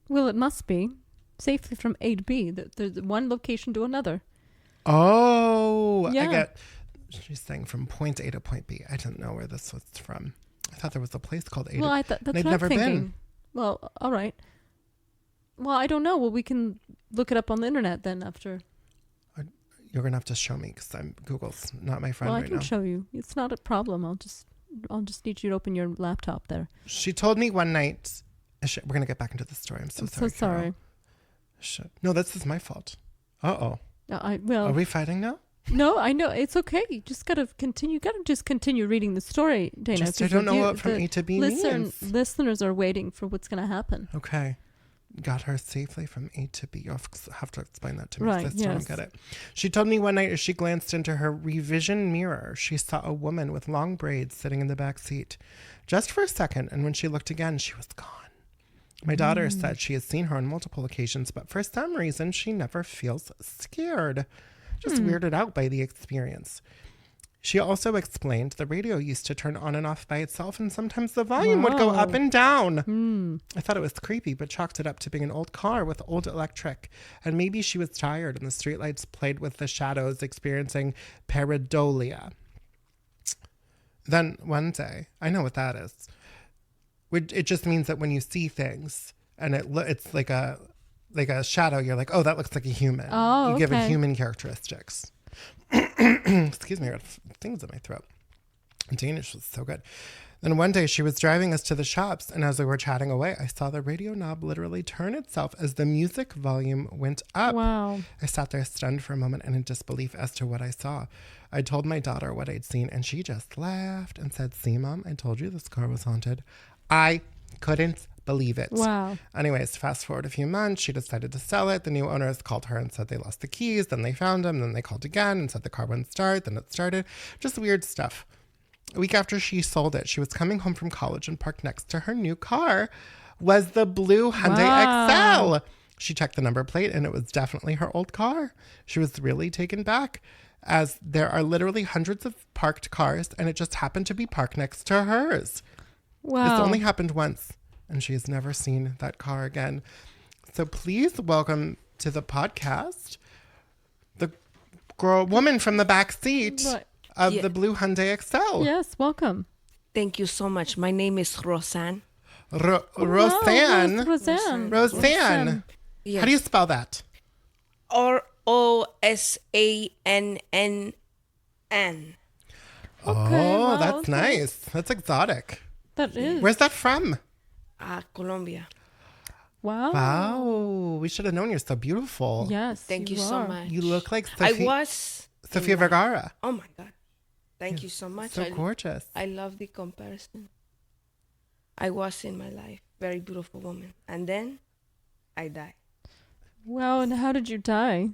Well, it must be. Safely from A to B. There's one location to another. Oh, Yeah. I get... She's saying from point A to point B. I didn't know where this was from. I thought there was a place called A Well, to I thought that's They've what never I'm been. thinking. Well, all right. Well, I don't know. Well, we can look it up on the internet then after. You're going to have to show me because Google's not my friend Well, I right can now. show you. It's not a problem. I'll just need you to open your laptop there. She told me one night. We're going to get back into the story. I'm so sorry. So sorry. Carol. Shit. No, this is my fault. Uh-oh. Well, Are we fighting now? no, I know it's okay. You just gotta continue. You gotta just continue reading the story, Dana. I don't know what from A to B means. Listeners are waiting for what's gonna happen. Okay. Got her safely from A to B. You'll have to explain that to me. Right, I still don't get it. She told me one night as she glanced into her revision mirror, she saw a woman with long braids sitting in the back seat. Just for a second, and when she looked again, she was gone. My daughter said she has seen her on multiple occasions, but for some reason, she never feels scared. Just weirded out by the experience. She also explained the radio used to turn on and off by itself, and sometimes the volume would go up and down. I thought it was creepy, but chalked it up to being an old car with old electric. And maybe she was tired, and the streetlights played with the shadows, experiencing pareidolia. Then one day, I know what that is. It just means that when you see things, and it's like a shadow, you're like, oh, that looks like a human. Oh, you give it okay. human characteristics. Excuse me, I got things in my throat. Danish was so good. Then one day she was driving us to the shops, and as we were chatting away, I saw the radio knob literally turn itself as the music volume went up. Wow. I sat there stunned for a moment and in disbelief as to what I saw. I told my daughter what I'd seen, and she just laughed and said, "See, Mom, I told you this car was haunted." I couldn't believe it. Wow. Anyways, fast forward a few months, she decided to sell it. The new owners called her and said they lost the keys. Then they found them. Then they called again and said the car wouldn't start. Then it started. Just weird stuff. A week after she sold it, she was coming home from college, and parked next to her new car was the blue Hyundai XL. She checked the number plate, and it was definitely her old car. She was really taken back, as there are literally hundreds of parked cars, and it just happened to be parked next to hers. Wow. This only happened once, and she has never seen that car again. So please welcome to the podcast the woman from the back seat of the blue Hyundai XL. Yes, welcome. Thank you so much. My name is Roseanne. Roseanne. Roseanne. Yes. How do you spell that? Rosann. Oh, that's nice. That's exotic. That is. Where's that from? Colombia. Wow. Wow. We should have known you're so beautiful. Yes. Thank you so are. much. You look like I was Sofia Vergara. Oh my God. Thank you so much. So gorgeous. I love the comparison. I was in my life very beautiful woman, and then I died. Wow. And how did you die?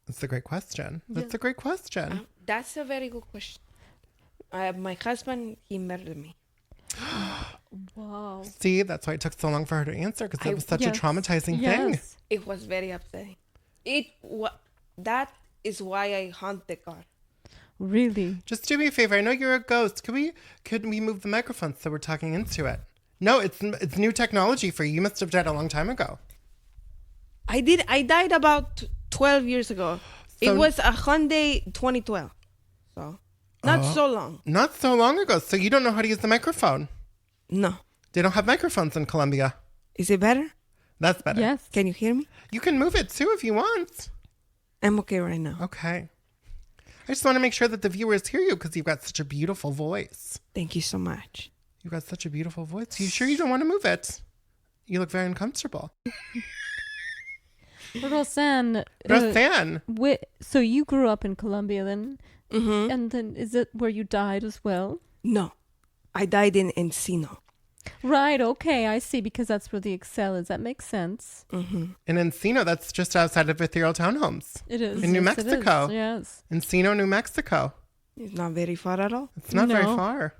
That's a great question. That's a great question. That's a very good question. My husband, he murdered me. Wow. See, that's why it took so long for her to answer, because it was such a traumatizing thing. Yes. It was very upsetting. That is why I haunt the car. Really? Just do me a favor. I know you're a ghost. Could we move the microphone so we're talking into it? No, it's new technology for you. You must have died a long time ago. I died about 12 years ago. So- It was a Hyundai 2012. So, not so long. Not so long ago. So you don't know how to use the microphone. No. They don't have microphones in Colombia. Is it better? That's better. Yes. Can you hear me? You can move it too if you want. I'm okay right now. Okay. I just want to make sure that the viewers hear you because you've got such a beautiful voice. Thank you so much. You've got such a beautiful voice. You sure you don't want to move it? You look very uncomfortable. Roseanne. Roseanne. So you grew up in Colombia then? Mm-hmm. And then is it where you died as well? No. I died in Encino. Right. Okay. I see. Because that's where the Excel is. That makes sense. Mm-hmm. In Encino, that's just outside of Ethereal Townhomes. It is. In New Yes, it is. Mexico. Yes. Encino, New Mexico. It's not very far at all. It's not very No. far.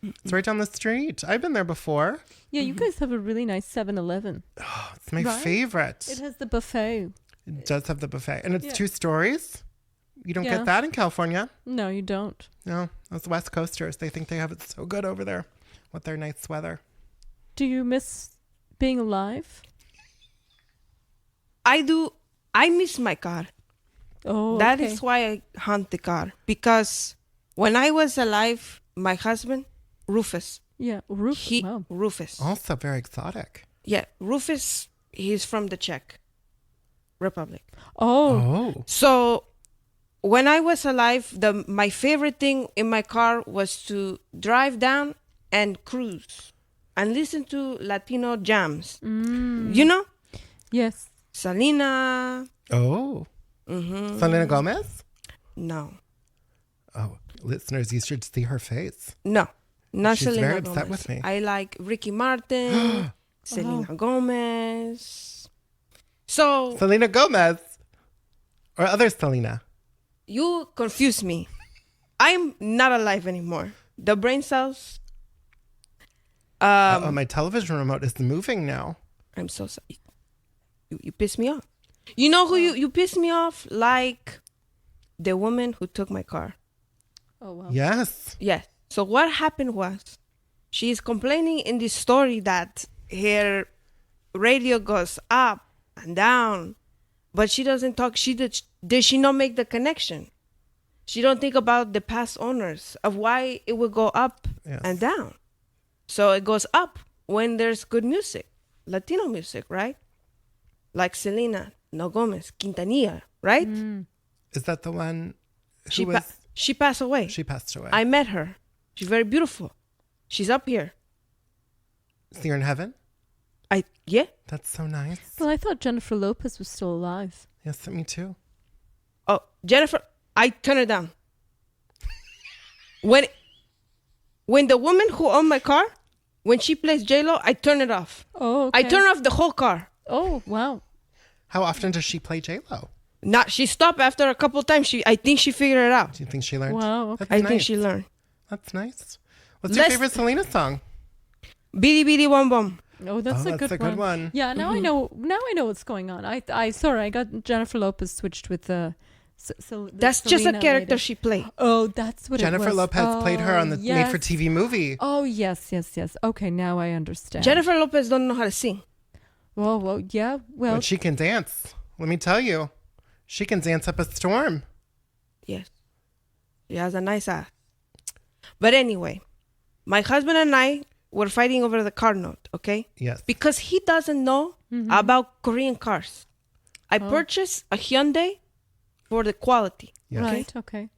It's right down the street. I've been there before. Yeah, you guys have a really nice 7-Eleven. Oh, it's my Right? favorite. It has the buffet. It does have the buffet. And it's Yeah. 2 stories. You don't Yeah. get that in California. No, you don't. No, those West Coasters, they think they have it so good over there with their nice weather. Do you miss being alive? I do. I miss my car. Oh, That okay. is why I hunt the car. Because when I was alive, my husband, Rufus, Yeah, Rufus. Wow. Rufus. Also very exotic. Yeah, Rufus, He's from the Czech Republic. Oh. So when I was alive, my favorite thing in my car was to drive down and cruise and listen to Latino jams. You know? Yes. Selena. Oh. Selena Gomez? No. Oh, listeners, you should see her face. No. Not She's Selena very Gomez. upset with me. I like Ricky Martin, Selena Gomez. So Selena Gomez. Or other Selena. you confuse me. I'm not alive anymore. The brain cells. Oh, my television remote is moving now. I'm so sorry. You piss me off. You know who you piss me off? Like the woman who took my car. Oh, wow. Yes. Yes. So what happened was she's complaining in this story that her radio goes up and down, but she doesn't talk. Did she not make the connection? She don't think about the past owners of why it would go up Yes. and down. So it goes up when there's good music, Latino music, right? Like Selena, No Gomez, Quintanilla, right? Is that the one who She was... she passed away. She passed away. I met her. She's very beautiful. She's up here. So you're in heaven? Yeah. That's so nice. Well, I thought Jennifer Lopez was still alive. Yes, me too. Oh, Jennifer, I turn her down. When the woman who owned my car, when she plays J-Lo, I turn it off. Oh, okay. I turn off the whole car. Oh, wow. How often does she play J-Lo? She stopped after a couple of times. I think she figured it out. Do you think she learned? Wow, okay. That's I nice. think she learned. That's nice. What's your Let's- favorite Selena song? Bidi Bidi Bom Bom. Oh, that's a good one. Yeah, now I know. Now I know what's going on. I got Jennifer Lopez switched with the. That's just a Selena character lady. she played. Oh, that's what Jennifer it was. Lopez played her on the yes. made-for-TV movie. Oh, yes. Okay, now I understand. Jennifer Lopez don't know how to sing. Well, yeah. Well, But she can dance. Let me tell you. She can dance up a storm. Yes. She has a nice ass. But anyway, my husband and I were fighting over the car note, okay? Yes. Because he doesn't know about Korean cars. I purchased a Hyundai for the quality. Yes. right. Okay.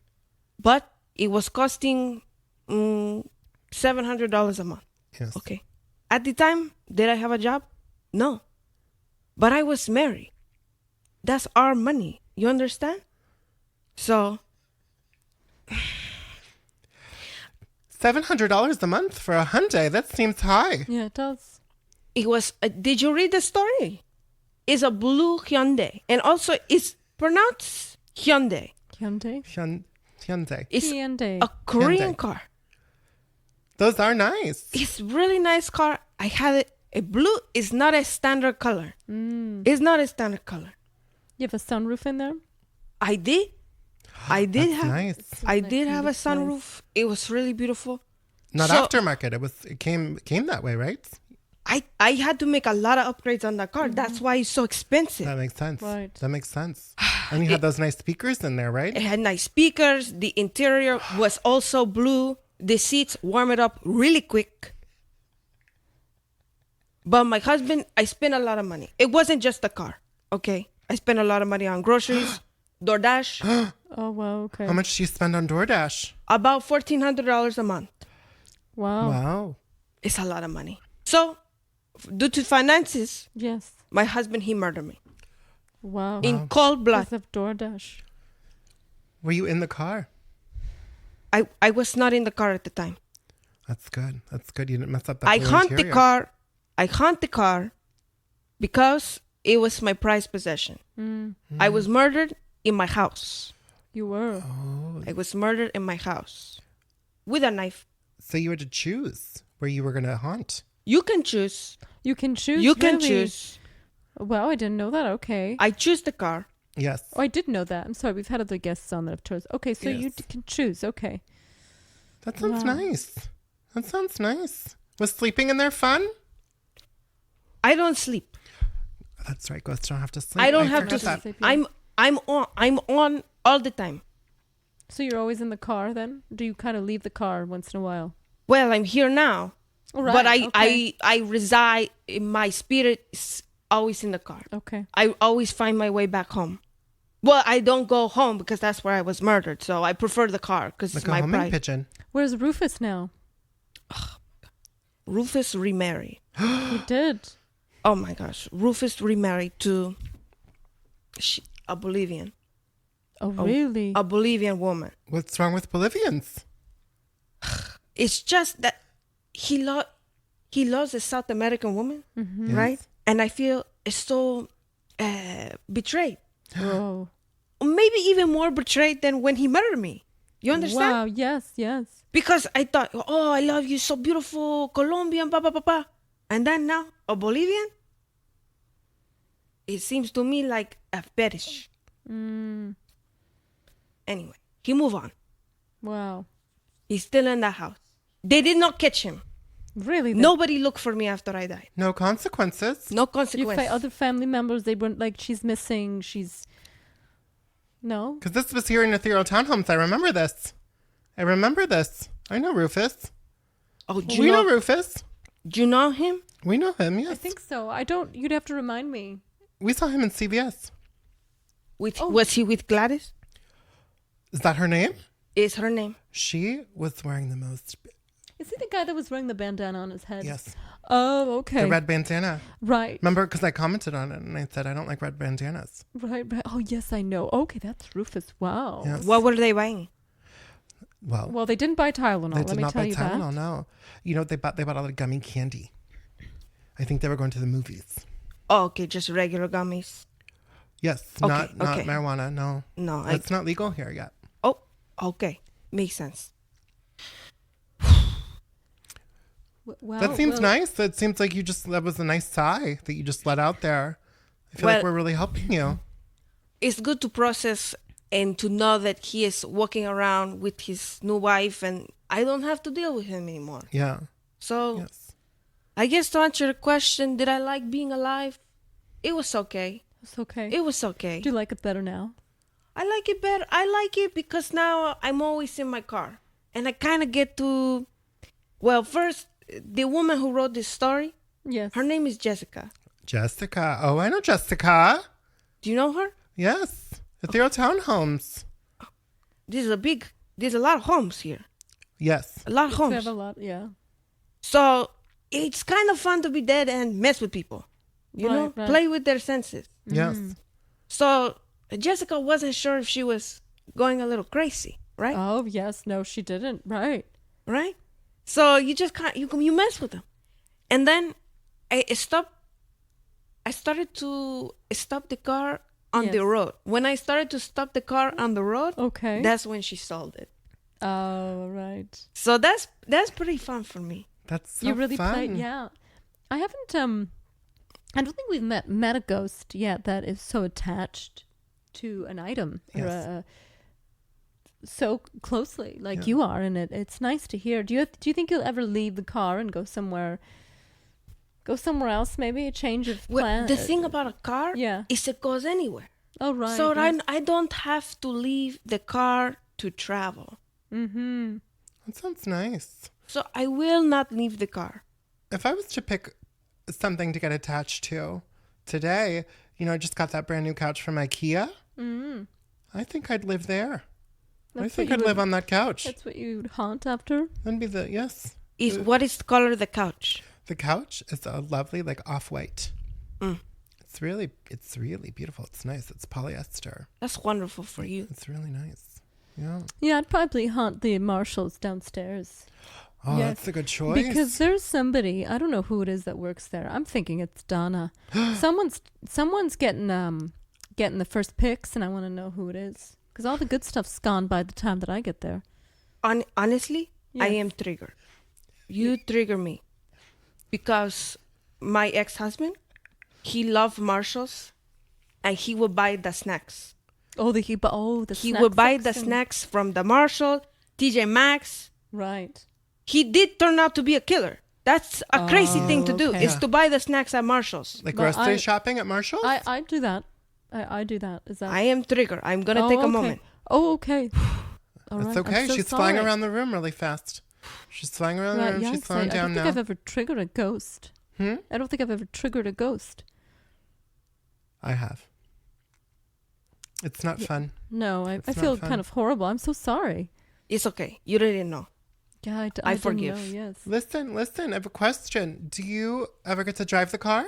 But it was costing $700 a month. Yes. Okay. At the time, did I have a job? No. But I was married. That's our money. You understand? So, $700 a month for a Hyundai. That seems high. Yeah, it does. it was, did you read the story? It's a blue Hyundai. And also, it's pronounced Hyundai. Hyundai. Hyundai. It's Hyundai. a Korean Hyundai. car. Those are nice. It's really nice car. I had it. A blue is not a standard color. It's not a standard color. You have a sunroof in there? I did. I did That's have. nice. I Like, did it have a looks nice. sunroof. It was really beautiful. Not So- aftermarket. It came that way, right? I had to make a lot of upgrades on that car. That's why it's so expensive. That makes sense. Right. That makes sense. And you had those nice speakers in there, right? It had nice speakers. The interior was also blue. The seats warm it up really quick. But my husband, I spent a lot of money. It wasn't just the car, okay? I spent a lot of money on groceries, DoorDash, Oh, wow. Okay. How much do you spend on DoorDash? about $1,400 a month. Wow. Wow. It's a lot of money. So, due to finances, Yes. my husband, he murdered me Wow. in cold blood. Because of DoorDash. Were you in the car? I was not in the car at the time. That's good. That's good. You didn't mess up that I blue hunt the interior. car. I hunt the car because it was my prized possession. I was murdered in my house. You were. I was murdered in my house with a knife. So you had to choose where you were going to hunt. You can choose. You can choose. You can really? choose. Wow, I didn't know that. Okay. I choose the car. Yes. Oh, I did know that. I'm sorry. We've had other guests on that have chosen. Okay, so you Yes. can choose. Okay. That sounds Wow. nice. That sounds nice. Was sleeping in there fun? I don't sleep. That's right. Ghosts don't have to sleep. I don't have to forgot sleep. that. I'm on all the time. So you're always in the car then? Do you kind of leave the car once in a while? Well, I'm here now. All right. But okay. I reside in my spirit is always in the car. Okay. I always find my way back home. Well, I don't go home because that's where I was murdered. So I prefer the car because Like it's a my homing pride. pigeon. Where's Rufus now? Rufus remarried. He did. Oh my gosh. Rufus remarried to a Bolivian. Oh, really? A Bolivian woman. What's wrong with Bolivians? It's just that he loves a South American woman, right? Yes. And I feel so betrayed. Whoa. Maybe even more betrayed than when he murdered me. You understand? Wow. Yes. Yes. Because I thought, oh, I love you, so beautiful, Colombian, and then now a Bolivian. It seems to me like a fetish. Anyway, he moved on. Wow. He's still in the house. They did not catch him. Really? Nobody looked for me after I died. No consequences. No You consequence. other family members, they weren't like, she's missing, she's... No? Because this was here in Ethereal Townhomes. I remember this. I know Rufus. Oh, do We you know know? Rufus. Do you know him? We know him, yes. I think so. You'd have to remind me. We saw him in CVS. Was he with Gladys? Is that her name? Is her name? She was wearing the most... Is he the guy that was wearing the bandana on his head? Yes. Oh, okay. The red bandana. Right. Remember, because I commented on it and I said, I don't like red bandanas. Right. Oh, yes, I know. Okay, that's Rufus. Wow. Yes. What were they buying? Well, Well, they didn't buy Tylenol. they Let did me not tell buy you Tylenol, that. no. You know, they bought a lot of gummy candy. I think they were going to the movies. Oh, okay, just regular gummies. Yes, Okay, not okay. marijuana, no. No, It's not legal here yet. Oh, okay, makes sense. Well, That seems well, nice. That seems like that was a nice sigh that you just let out there. I feel like Well- we're really helping you. It's good to process and to know that he is walking around with his new wife, and I don't have to deal with him anymore. Yeah. So Yes. I guess to answer the question, did I like being alive? It was okay. It's okay. It was okay. Do you like it better now? I like it better. I like it because now I'm always in my car. And I kind of get to... Well, first, the woman who wrote this story, Yes. her name is Jessica. Jessica. Oh, I know Jessica. Do you know her? Yes. Ethereal Townhomes. There's a lot of homes here. Yes. A lot of We homes. have a lot, yeah. So it's kind of fun to be dead and mess with people. You know? Right. Play with their senses. Yes. So Jessica wasn't sure if she was going a little crazy, right? Oh, yes. No, she didn't. Right. Right? So you just you mess with them. And then I started to stop the car on Yes. the road. When I started to stop the car on the road, Okay. that's when she sold it. Oh, right. So that's pretty fun for me. That's so You really fun. played, yeah. I haven't, I don't think we've met a ghost yet that is so attached to an item Yes. or so closely like Yeah. you are, and it's nice to hear. Do you think you'll ever leave the car and go somewhere else, maybe a change of Well, plan? the thing about a car Yeah. is it goes anywhere. Oh, right. So yes. I don't have to leave the car to travel. Mm-hmm. That sounds nice. So I will not leave the car. If I was to pick something to get attached to today, I just got that brand new couch from IKEA. Mm-hmm. I think I'd live there. I That's think what I'd you live would- on that couch. That's what you'd haunt after? That'd be yes. What is the color of the couch? The couch is a lovely, off-white. Mm. It's really beautiful. It's nice. It's polyester. That's wonderful for you. It's really nice. Yeah. Yeah, I'd probably haunt the Marshalls downstairs. Oh, Yes, that's a good choice. Because there's somebody, I don't know who it is that works there. I'm thinking it's Donna. someone's getting the first picks, and I want to know who it is. Because all the good stuff's gone by the time that I get there. Honestly, I Yes. am triggered. You trigger me. Because my ex-husband, he loved Marshalls, and he would buy the snacks. The He snack would buy the section. snacks from the Marshall, TJ Maxx. Right. He did turn out to be a killer. That's a crazy thing to do, okay. is to buy the snacks at Marshall's. like But grocery I- shopping at Marshall's? I do that. I do that. Is that? I am triggered. I'm going to take a okay. moment. Oh, okay. All That's right, I'm okay. so She's flying sorry. around the room really fast. She's flying around the Right, room. She's yikes, slowing I down don't think now. I've ever triggered a ghost. Hmm? I don't think I've ever triggered a ghost. I have. It's not fun. No, I It's feel not fun. kind of horrible. I'm so sorry. It's okay. You didn't know. Yeah, I I didn't forgive. know, yes. Listen, I have a question. Do you ever get to drive the car?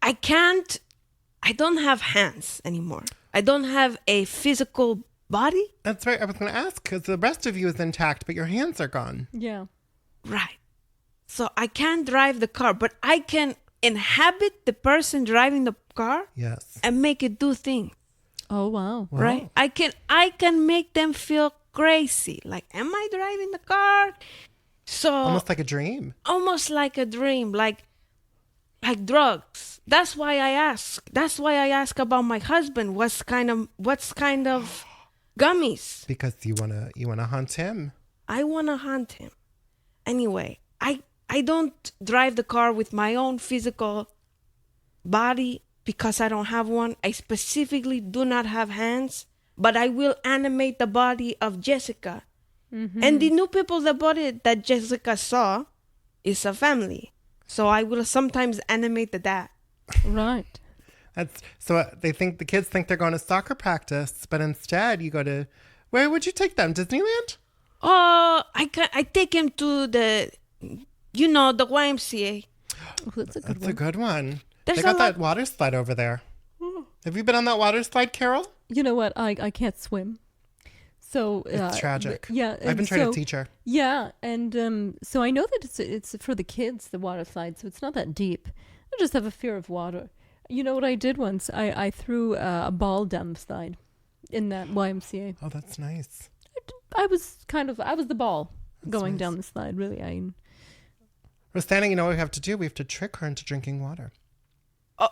I don't have hands anymore. I don't have a physical body. That's right. I was going to ask because the rest of you is intact, but your hands are gone. Yeah. Right. So I can't drive the car, but I can inhabit the person driving the car Yes. and make it do things. Oh, wow. Wow. Right? I can make them feel crazy. Like, am I driving the car? So Almost like a dream. almost like a dream, like drugs. That's why I ask. That's why I ask about my husband. What's kind of gummies? Because you wanna hunt him. I wanna hunt him. Anyway, I don't drive the car with my own physical body because I don't have one. I specifically do not have hands, but I will animate the body of Jessica. And the new people, the body that Jessica saw is a family. So I will sometimes animate the dad. Right. That's so the kids think they're going to soccer practice, but instead you go to where would you take them? Disneyland? Oh, I take him to the YMCA. Oh, that's a good That's one. a good one. There's They got a lot- that water slide over there. Have you been on that water slide, Carol? You know what? I can't swim. So It's tragic. Yeah. I've been and trying so- to teach her. Yeah, and so I know that it's for the kids, the water slide, so it's not that deep. I just have a fear of water. You know what I did once? I threw a ball down the slide in that YMCA. Oh, that's nice. I was the ball going nice. down the slide. Really, We're standing. You know what we have to do? We have to trick her into drinking water. Oh,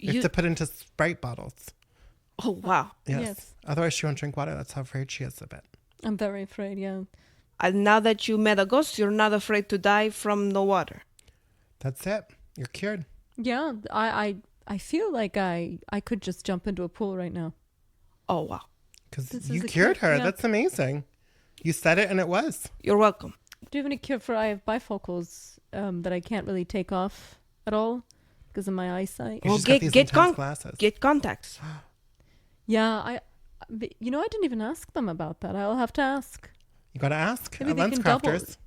We have to put into Sprite bottles. oh wow. Yes. Otherwise, she won't drink water. That's how afraid she is of it. I'm very afraid. Yeah. And now that you met a ghost, you're not afraid to die from the water. That's it. You're cured. Yeah, I feel like I could just jump into a pool right now. Oh wow. Because This you is a cured cure, her. yeah. That's amazing. You said it and it was. You're welcome. Do you have any cure for I have bifocals that I can't really take off at all because of my eyesight? You Well, just got these intense glasses. get contacts. Yeah, I didn't even ask them about that. I'll have to ask. You got to ask. Maybe they Lens can crafters.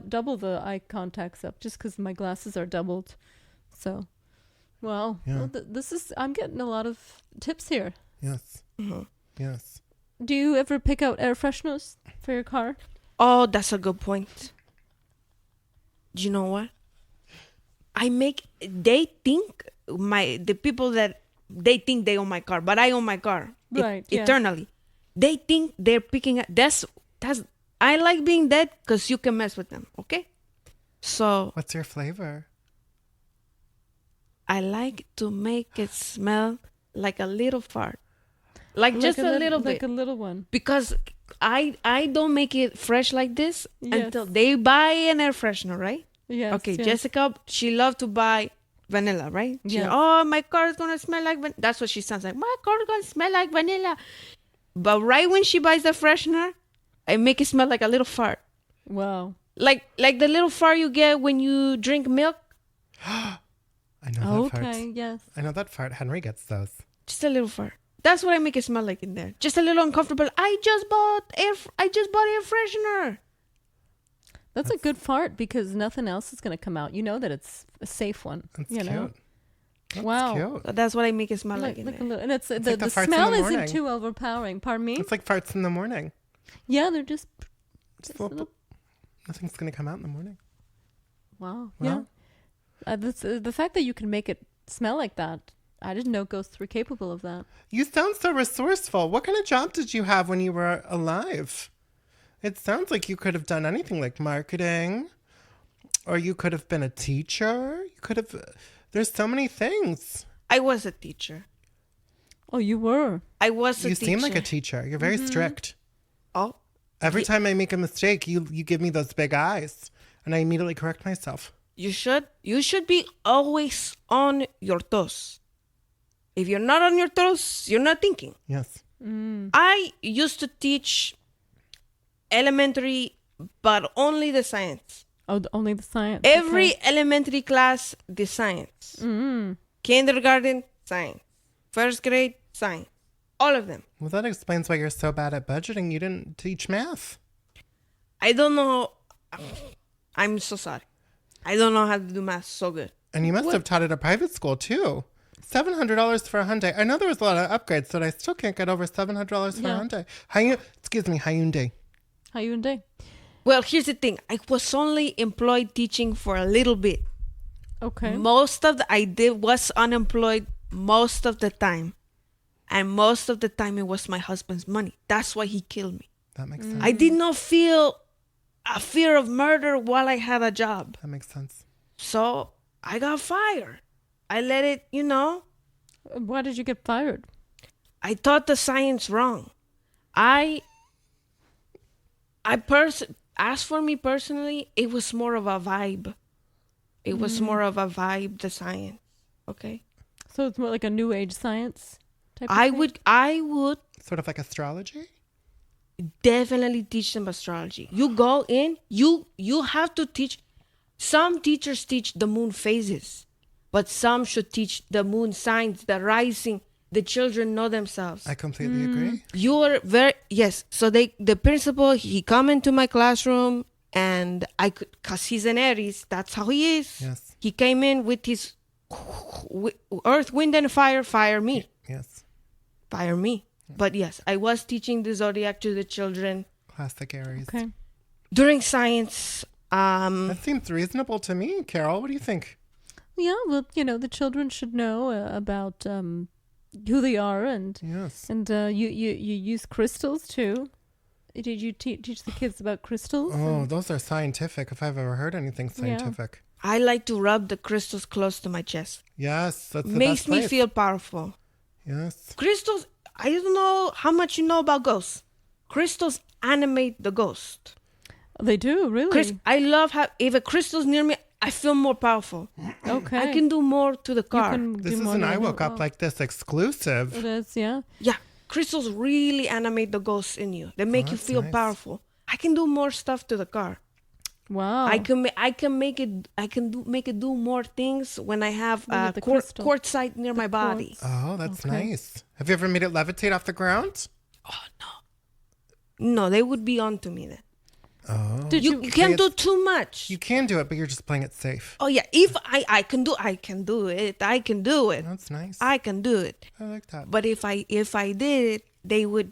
double the eye contacts up just because my glasses are doubled. So, well, Yeah. I'm getting a lot of tips here. Yes. Mhm. Yes. Do you ever pick out air fresheners for your car? Oh, that's a good point. Do you know what? They think the people that they think they own my car, but I own my car Right, yeah. eternally. They think they're picking up. That's. I like being dead because you can mess with them. Okay, so What's your flavor? I like to make it smell like a little fart, like just a little bit, like a little one. because I don't make it fresh like this Yes. until they buy an air freshener, right? Yes. Okay, yes. Jessica, she loved to buy vanilla, right? Yes. Oh, my car is gonna smell like that's what she sounds like. My car is gonna smell like vanilla. But right when she buys the freshener, I make it smell like a little fart, Wow. like the little fart you get when you drink milk. I know that Okay. fart. Yes. I know that fart. Henry gets those. Just a little fart. That's what I make it smell like in there. Just a little uncomfortable. I just bought air freshener. That's a good fart because nothing else is going to come out. You know that it's a safe one. That's you cute. know. That's wow. cute. So that's what I make it smell like in Look a there. little, and it's like the the farts in smell the isn't morning. too overpowering. Pardon me. It's like farts in the morning. Yeah, they're just Just a little- nothing's going to come out in the morning. wow. Well. Yeah. The fact that you can make it smell like that, I didn't know ghosts were capable of that. You sound so resourceful. What kind of job did you have when you were alive? It sounds like you could have done anything like marketing, or you could have been a teacher. You could have. There's so many things. I was a teacher. Oh, you were. I was a You teacher. seem like a teacher. You're very strict. Oh, Every time I make a mistake, you give me those big eyes, and I immediately correct myself. you should be always on your toes. If you're not on your toes, you're not thinking. Yes. I used to teach elementary, but only the science. Oh, only the science. Every Okay. elementary class, the science. Kindergarten, science. First grade, science. All of them. Well, that explains why you're so bad at budgeting. You didn't teach math. I don't know. I'm so sorry. I don't know how to do math so good. And you must have taught at a private school, too. $700 for a Hyundai. I know there was a lot of upgrades, but I still can't get over $700 for a Hyundai. Hyundai. Hyundai. Well, here's the thing. I was only employed teaching for a little bit. Okay. Was unemployed most of the time. And most of the time it was my husband's money. That's why he killed me. That makes sense. I did not feel a fear of murder while I had a job. That makes sense. So I got fired. I let it, Why did you get fired? I taught the science wrong. As for me personally, it was more of a vibe. It was more of a vibe, the science. Okay. So it's more like a new age science type of I thing? would Sort of like astrology? definitely teach them astrology. You go in, you have to teach. Some teachers teach the moon phases, but some should teach the moon signs, the rising. The children know themselves. I completely agree. You are yes. So the principal, he come into my classroom, and I could, cause he's an Aries. That's how he is. Yes. He came in with his earth, wind, and fire. Fire me. Yes. Fire me. But yes, I was teaching the zodiac to the children Classic Aries. Okay. during science. That seems reasonable to me. Carol, what do you think? Yeah, well, the children should know about who they are, and Yes. you use crystals too. Did you teach the kids about crystals? Oh, those are scientific, if I've ever heard anything scientific. I like to rub the crystals close to my chest. Yes, that's the Makes best me place. feel powerful. Yes. Crystals, I don't know how much you know about ghosts. Crystals animate the ghost. They do, really. I love how if a crystal's near me, I feel more powerful. Okay. I can do more to the You car. can This do is more an than I you Woke know. Up Like This exclusive. It is, yeah. Yeah, crystals really animate the ghosts in you. They make you that's feel nice. powerful. I can do more stuff to the car. Wow. I can make it do more things when I have With the crystal. quartzite near my body. Oh, that's Okay. nice. Have you ever made it levitate off the ground? No, they would be onto me then. Oh. Did You can't do too much. You can do it, but you're just playing it safe. Oh yeah, if I can do it. I can do it. That's nice. I can do it. I like that. But if I did it, they would.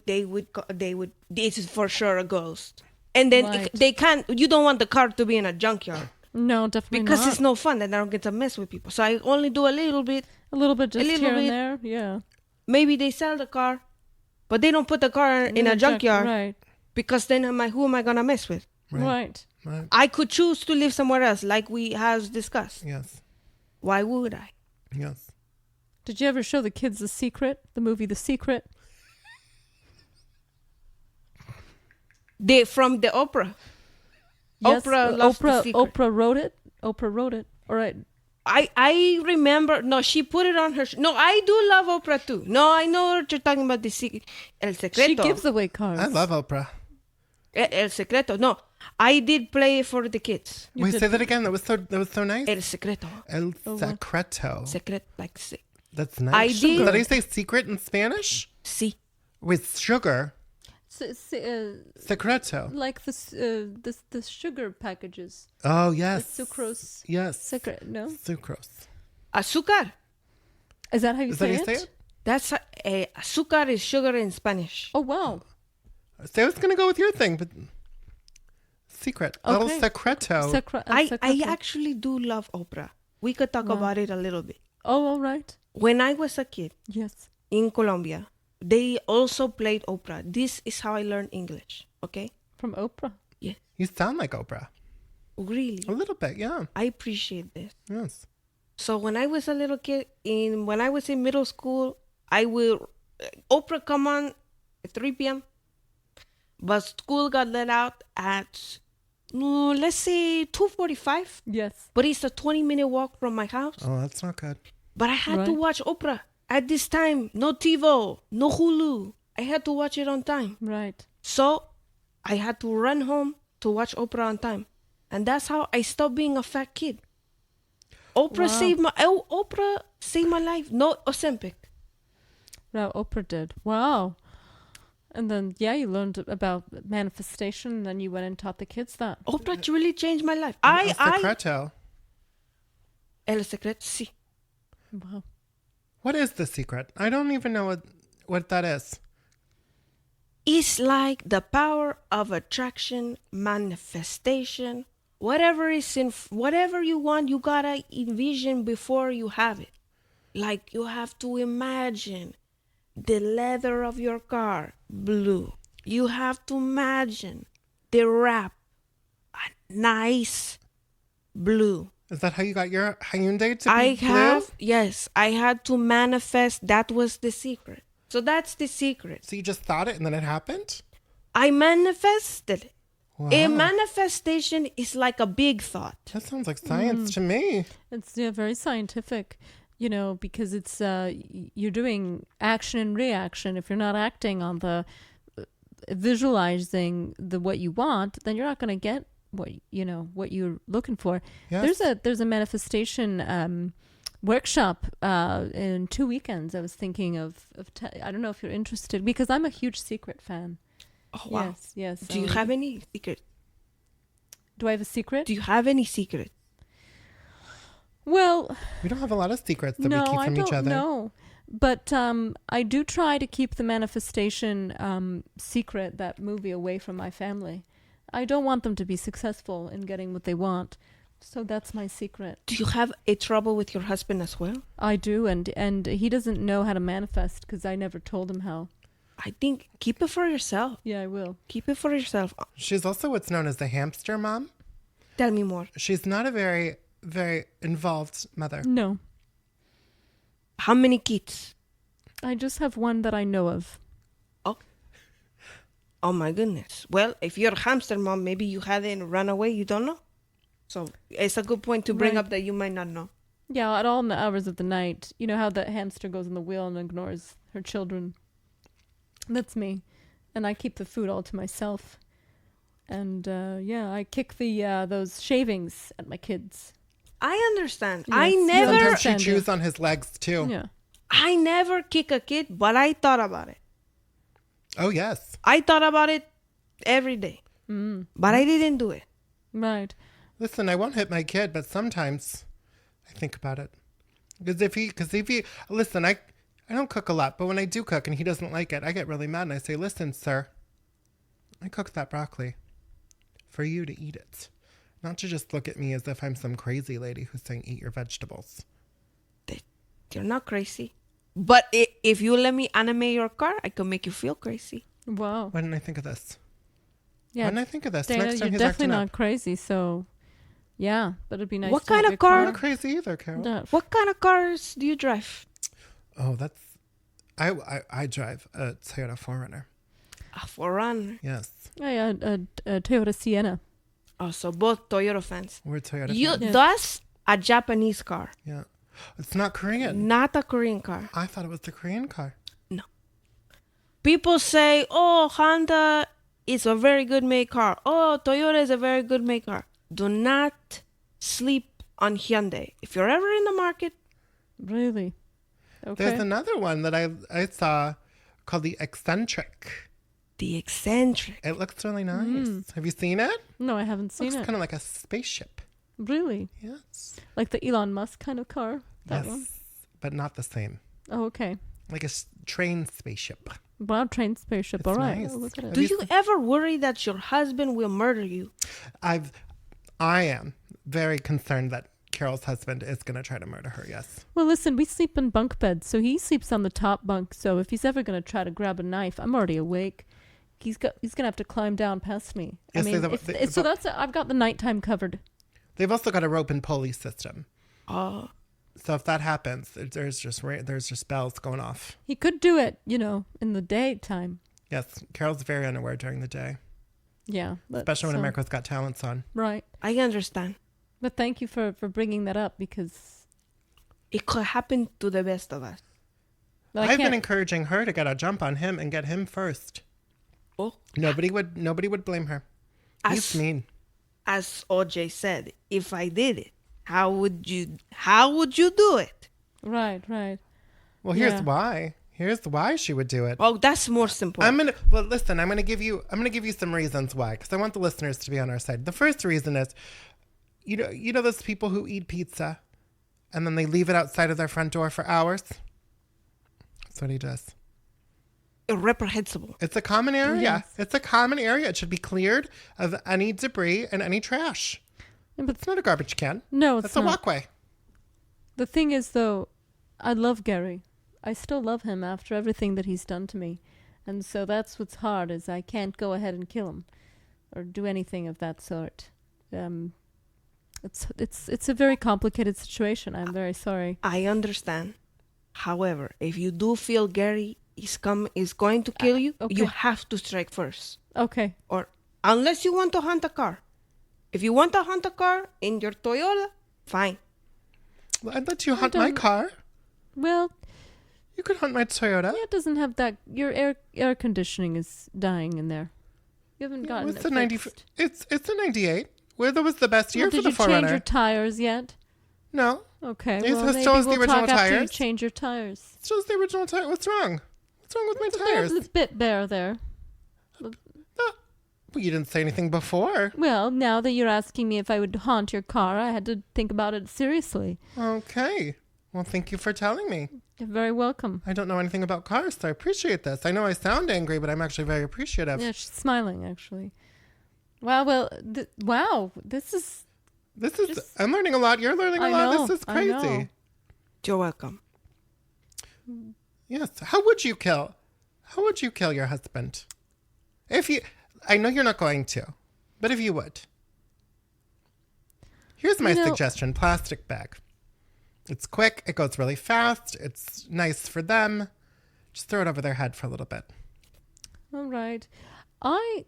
This is for sure a ghost. And then Right. they can't. You don't want the car to be in a junkyard No, definitely because not. it's no fun. And I don't get to mess with people. So I only do a little bit. A little bit just little here bit. and there. Yeah. Maybe they sell the car, but they don't put the car in a junkyard Right. because then who am I gonna mess with? Right. Right. I could choose to live somewhere else, like we have discussed. Yes. Why would I? Yes. Did you ever show the kids The Secret? The movie The Secret? They from the opera. Yes, Oprah loves The Secret. Oprah wrote it. Oprah wrote it. All right. I remember. No, she put it on her. No, I do love Oprah too. No, I know what you're talking about. El Secreto. She gives away cars. I love Oprah. El Secreto. No, I did play it for the kids. You Wait, did- say that again. That was so nice. El Secreto. El wow. secreto. Secret like se- That's nice. I did- Is that how you say secret in Spanish? sí. With sugar. Secreto. like the sugar packages. Oh, yes. The sucrose. Yes. Secret, no? Sucrose. Azúcar. Is that how you Is that say how you it? say it? That's azúcar is sugar in Spanish. Oh, wow. So I was going to go with your thing, but secret. Little Okay. secreto. I secreto. actually do love Oprah. We could talk Wow. about it a little bit. Oh, all right. When I was a kid Yes. in Colombia, they also played Oprah. This is how I learned English. Okay? From Oprah. Yeah. You sound like Oprah. Really. A little bit, yeah. I appreciate this. Yes. So when I was a little kid, when I was in middle school, Oprah come on at 3 p.m. But school got let out at, let's say 2:45. Yes. But it's a 20-minute walk from my house. Oh, that's not good. But I had to Right. watch Oprah at this time. No TiVo, no Hulu. I had to watch it on time. Right. So I had to run home to watch Oprah on time. And that's how I stopped being a fat kid. Oprah Wow. saved my... Oprah Saved my life. No Ozempic. No, Oprah did. Wow. And then, you learned about manifestation, and then you went and taught the kids that. Oprah really changed my life. El secreto. El secreto, sí. Wow. What is the secret? I don't even know what that is. It's like the power of attraction, manifestation, whatever you want, you gotta envision before you have it. Like you have to imagine the leather of your car, blue. You have to imagine the wrap, a nice blue. Is that how you got your Hyundai to be blue? Yes, I had to manifest. That was the secret. So that's the secret. So you just thought it and then it happened? I manifested it. Wow. A manifestation is like a big thought. That sounds like science to me. It's very scientific, because it's you're doing action and reaction. If you're not acting on the visualizing what you want, then you're not going to get what you're looking for. Yes. There's a manifestation workshop in 2 weekends. I was thinking of I don't know if you're interested, because I'm a huge Secret fan. Oh, wow. Yes. Do you have any secret? Do I have a secret? Do you have any secret? Well, We don't have a lot of secrets that we keep from each other. No, but I do try to keep the manifestation secret, that movie, away from my family. I don't want them to be successful in getting what they want. So that's my secret. Do you have a trouble with your husband as well? I do, and he doesn't know how to manifest because I never told him how. I think keep it for yourself. Yeah, I will. Keep it for yourself. She's also what's known as the hamster mom. Tell me more. She's not a very, very involved mother. No. How many kids? I just have one that I know of. Oh my goodness. Well, if you're a hamster mom, maybe you hadn't run away. You don't know. So it's a good point to bring up that you might not know. Yeah, at all hours of the night. You know how the hamster goes on the wheel and ignores her children. That's me. And I keep the food all to myself. And I kick those shavings at my kids. I understand. Yes, I never. Sometimes she chews on his legs too. Yeah. I never kick a kid, but I thought about it. Oh, yes. I thought about it every day. But I didn't do it. Right. Listen, I won't hit my kid, but sometimes I think about it. Because if he, listen, I don't cook a lot, but when I do cook and he doesn't like it, I get really mad and I say, listen, sir, I cooked that broccoli for you to eat it. Not to just look at me as if I'm some crazy lady who's saying, eat your vegetables. You're not crazy. But if you let me animate your car, I can make you feel crazy. Wow. Why didn't I think of this? Yeah. Why didn't I think of this? Dana, Next time you're he's definitely acting not up. crazy, so yeah, but it'd be nice. What to have kind of your car- I'm not crazy either, Carol. Yeah. What kind of cars do you drive? Oh, I drive a Toyota 4Runner. A 4Runner. Yes. Yeah, a Toyota Sienna. Oh, so both Toyota fans. We're Toyota You fans. Yeah. That's a Japanese car, Yeah. It's not Korean. not a Korean car. I thought it was the Korean car. People say, oh, Honda is a very good made car. Oh, Toyota is a very good made car. Do not sleep on Hyundai. If you're ever in the market, Really? Okay. There's another one that I saw called the Eccentric. the eccentric. It looks really nice. Have you seen it? No, I haven't seen Looks it. kind of like a spaceship. Really? Yes. Like the Elon Musk kind of car? That Yes. one? But not the same. Oh, okay. Like a train spaceship. Wow, train spaceship. It's All right. nice. Oh, look at it. Do you ever worry that your husband will murder you? I am very concerned that Carol's husband is going to try to murder her. Yes. Well, listen, we sleep in bunk beds, so he sleeps on the top bunk. So if he's ever going to try to grab a knife, I'm already awake. He's gonna have to climb down past me. Yes, I mean, they- I've got the nighttime covered. They've also got a rope and pulley system. Oh, So if that happens, there's just bells going off. He could do it, in the daytime. Yes, Carol's very unaware during the day, Yeah, especially when America's Got Talent's on. Right. I understand. But thank you for bringing that up because It could happen to the best of us. but I I've been can't- encouraging her to get a jump on him and get him first. Oh, Nobody would blame her. He's mean. as OJ said, if I did it, how would you do it? Right, right. Well, here's Yeah. why. Here's why she would do it. Oh, that's more simple. Listen, I'm gonna give you some reasons why, because I want the listeners to be on our side. The first reason is, you know those people who eat pizza and then they leave it outside of their front door for hours? That's what he does. Reprehensible. It's a common area. Yes. It's a common area. It should be cleared of any debris and any trash. Yeah, but It's not a garbage can. no, it's That's a not. walkway. The thing is, though, I love Gary. I still love him after everything that he's done to me. And so that's what's hard, is I can't go ahead and kill him or do anything of that sort. It's a very complicated situation. I'm very sorry. I understand. However, if you do feel Gary is going to kill you, okay. you have to strike first. Okay. Or unless you want to hunt a car. If you want to hunt a car in your Toyota, fine. Well, I'd let you hunt my don't- car. Well, You could hunt my Toyota. yeah, it doesn't have that. Your air conditioning is dying in there. You haven't gotten It's it a 90. fixed. It's a 98. Weather was the best year Well, for did the you change 4Runner. your tires yet? No, Okay, Yes, well, it maybe still has the we'll original talk after you tires. change your tires. it's just the original tire. What's wrong? What's wrong with my It's tires? a bit bare there. Well, you didn't say anything before. Well, now that you're asking me if I would haunt your car, I had to think about it seriously. Okay. Well, thank you for telling me. You're very welcome. I don't know anything about cars, so I appreciate this. I know I sound angry, but I'm actually very appreciative. Yeah, she's smiling, actually. Wow, well, wow, this is... Just- I'm learning a lot. You're learning a I lot. know, This is I crazy. know. You're welcome. Yes. How would you kill your husband? I know you're not going to, but if you would. Here's my suggestion: plastic bag. It's quick. It goes really fast. It's nice for them. Just throw it over their head for a little bit. All right. I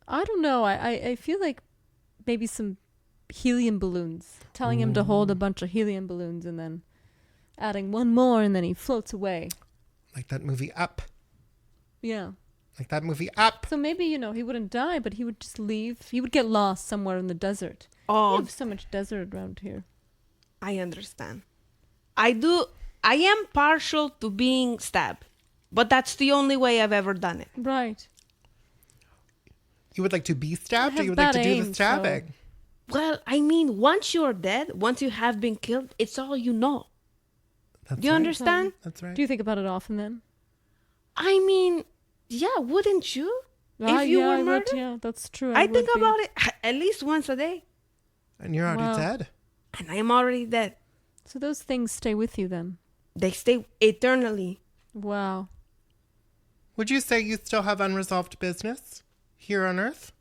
don't know. I feel like maybe some helium balloons. Telling him to hold a bunch of helium balloons and then adding one more and then he floats away. Like that movie Up. Yeah. Like that movie Up. So maybe, he wouldn't die, but he would just leave. He would get lost somewhere in the desert. We Oh, have so much desert around here. I understand. I am partial to being stabbed, but that's the only way I've ever done it. Right. You would like to be stabbed, or have you would like to bad do aim, the stabbing? Well, I mean, once you're dead, once you have been killed, it's all you know. That's Do you right. understand? That's right. Do you think about it often then? I mean, yeah, wouldn't you? Ah, If you yeah, were I would, murdered? yeah, that's true. I think would be. about it at least once a day, And you're already Wow. dead. and I'm already dead. So those things stay with you then? They stay eternally. Wow. Would you say you still have unresolved business here on Earth?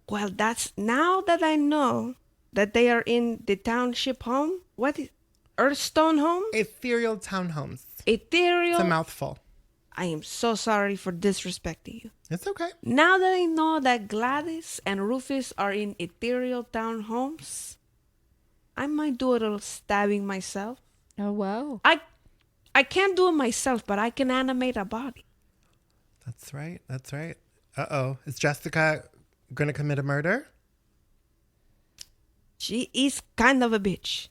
Well, that's now that I know that they are in the township home. What is Earthstone home? Ethereal townhomes. Ethereal. It's a mouthful. I am so sorry for disrespecting you. It's okay. Now that I know that Gladys and Rufus are in ethereal townhomes, I might do a little stabbing myself. Oh, wow. I can't do it myself, but I can animate a body. That's right. That's right. Uh-oh. Is Jessica going to commit a murder? She is kind of a bitch.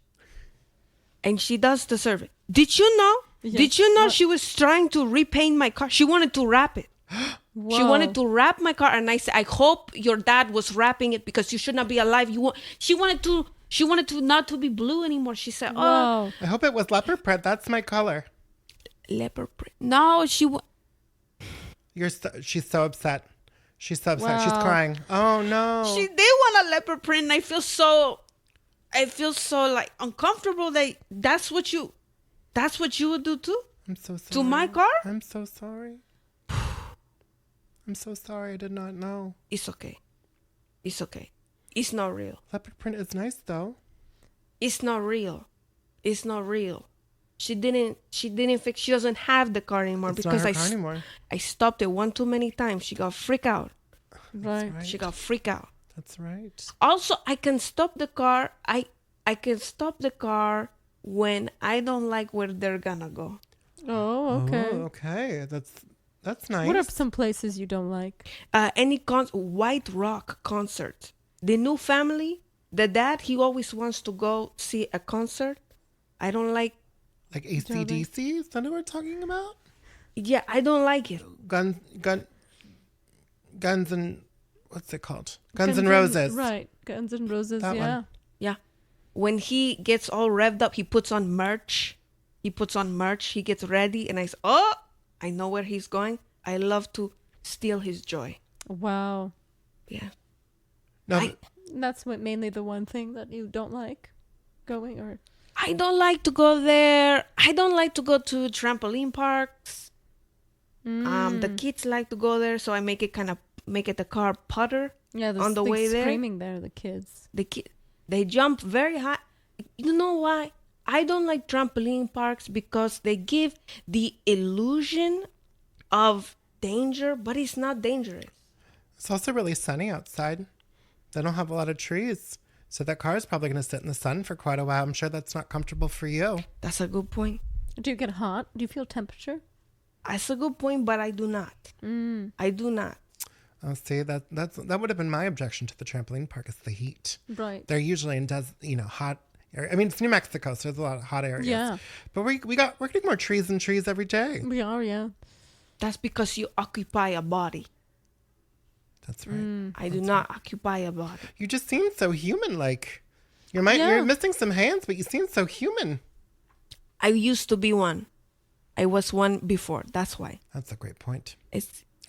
And she does deserve it. Did you know? Yeah. Did you know What? she was trying to repaint my car? She wanted to wrap it. She wanted to wrap my car, and I said, "I hope your dad was wrapping it because you should not be alive." She wanted to not to be blue anymore. She said, "Oh, Wow. I hope it was leopard print. That's my color. leopard print." No, She's so upset. She's so upset. She's Wow. crying. Oh, no. She did want a leopard print, and I feel so like uncomfortable that that's what you would do too. I'm so sorry. To my car? I'm so sorry. I'm so sorry. I did not know. It's okay. It's okay. It's not real. Leopard print is nice, though. It's not real. It's not real. She didn't fix. She doesn't have the car anymore It's because not her car anymore. I stopped it one too many times. She got freak out. Right. right. She got freak out. That's right. Also, I can stop the car. I can stop the car when I don't like where they're gonna go. Oh, okay. Oh, okay. That's nice. What are some places you don't like? Any White Rock concert. The new family. The dad, he always wants to go see a concert. I don't like. Like AC/DC? Is that what we're talking about? Yeah, I don't like it. Guns and what's it called? Guns N' Roses. Right. Guns N' Roses, That yeah. one. Yeah. When he gets all revved up, he puts on merch. He gets ready, and I say, oh, I know where he's going. I love to steal his joy. Wow. Yeah. No, That's mainly the one thing that you don't like going or... I don't like to go there. I don't like to go to trampoline parks. The kids like to go there, so I make it the car putter. Yeah, on the way there. screaming there, the kids. They jump very high. You know why? I don't like trampoline parks because they give the illusion of danger, but it's not dangerous. it's also really sunny outside. They don't have a lot of trees. So that car is probably going to sit in the sun for quite a while. I'm sure that's not comfortable for you. That's a good point. Do you get hot? Do you feel temperature? That's a good point, but I do not. I do not. Oh, see, that would have been my objection to the trampoline park is the heat. Right. They're usually in hot. I mean, it's New Mexico, so there's a lot of hot areas. Yeah. But we're getting more trees and trees every day. We are, yeah. That's because you occupy a body. That's right. I do not occupy a body. You just seem so human-like. You're missing some hands, but you seem so human. I used to be one. I was one before. That's why. That's a great point. I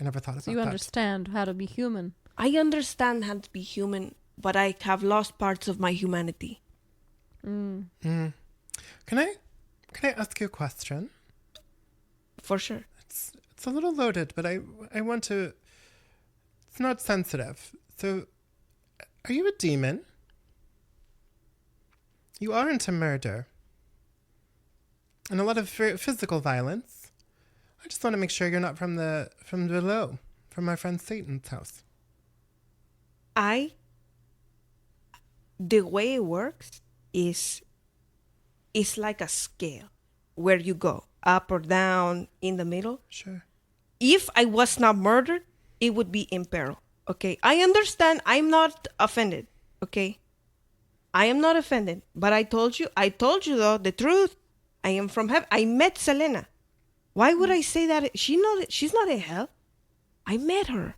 never thought about So you that. understand how to be human. I understand how to be human, but I have lost parts of my humanity. Can I ask you a question? For sure. It's a little loaded, but I want to. It's not sensitive. So, are you a demon? You are into murder and a lot of physical violence. I just want to make sure you're not from below, from my friend Satan's house. The way it works is it's like a scale where you go up or down in the middle. Sure. If I was not murdered, it would be in peril. Okay. I understand. I'm not offended. Okay. I am not offended. But I told you though the truth. I am from heaven. I met Selena. Why would I say that? She's not in hell. I met her.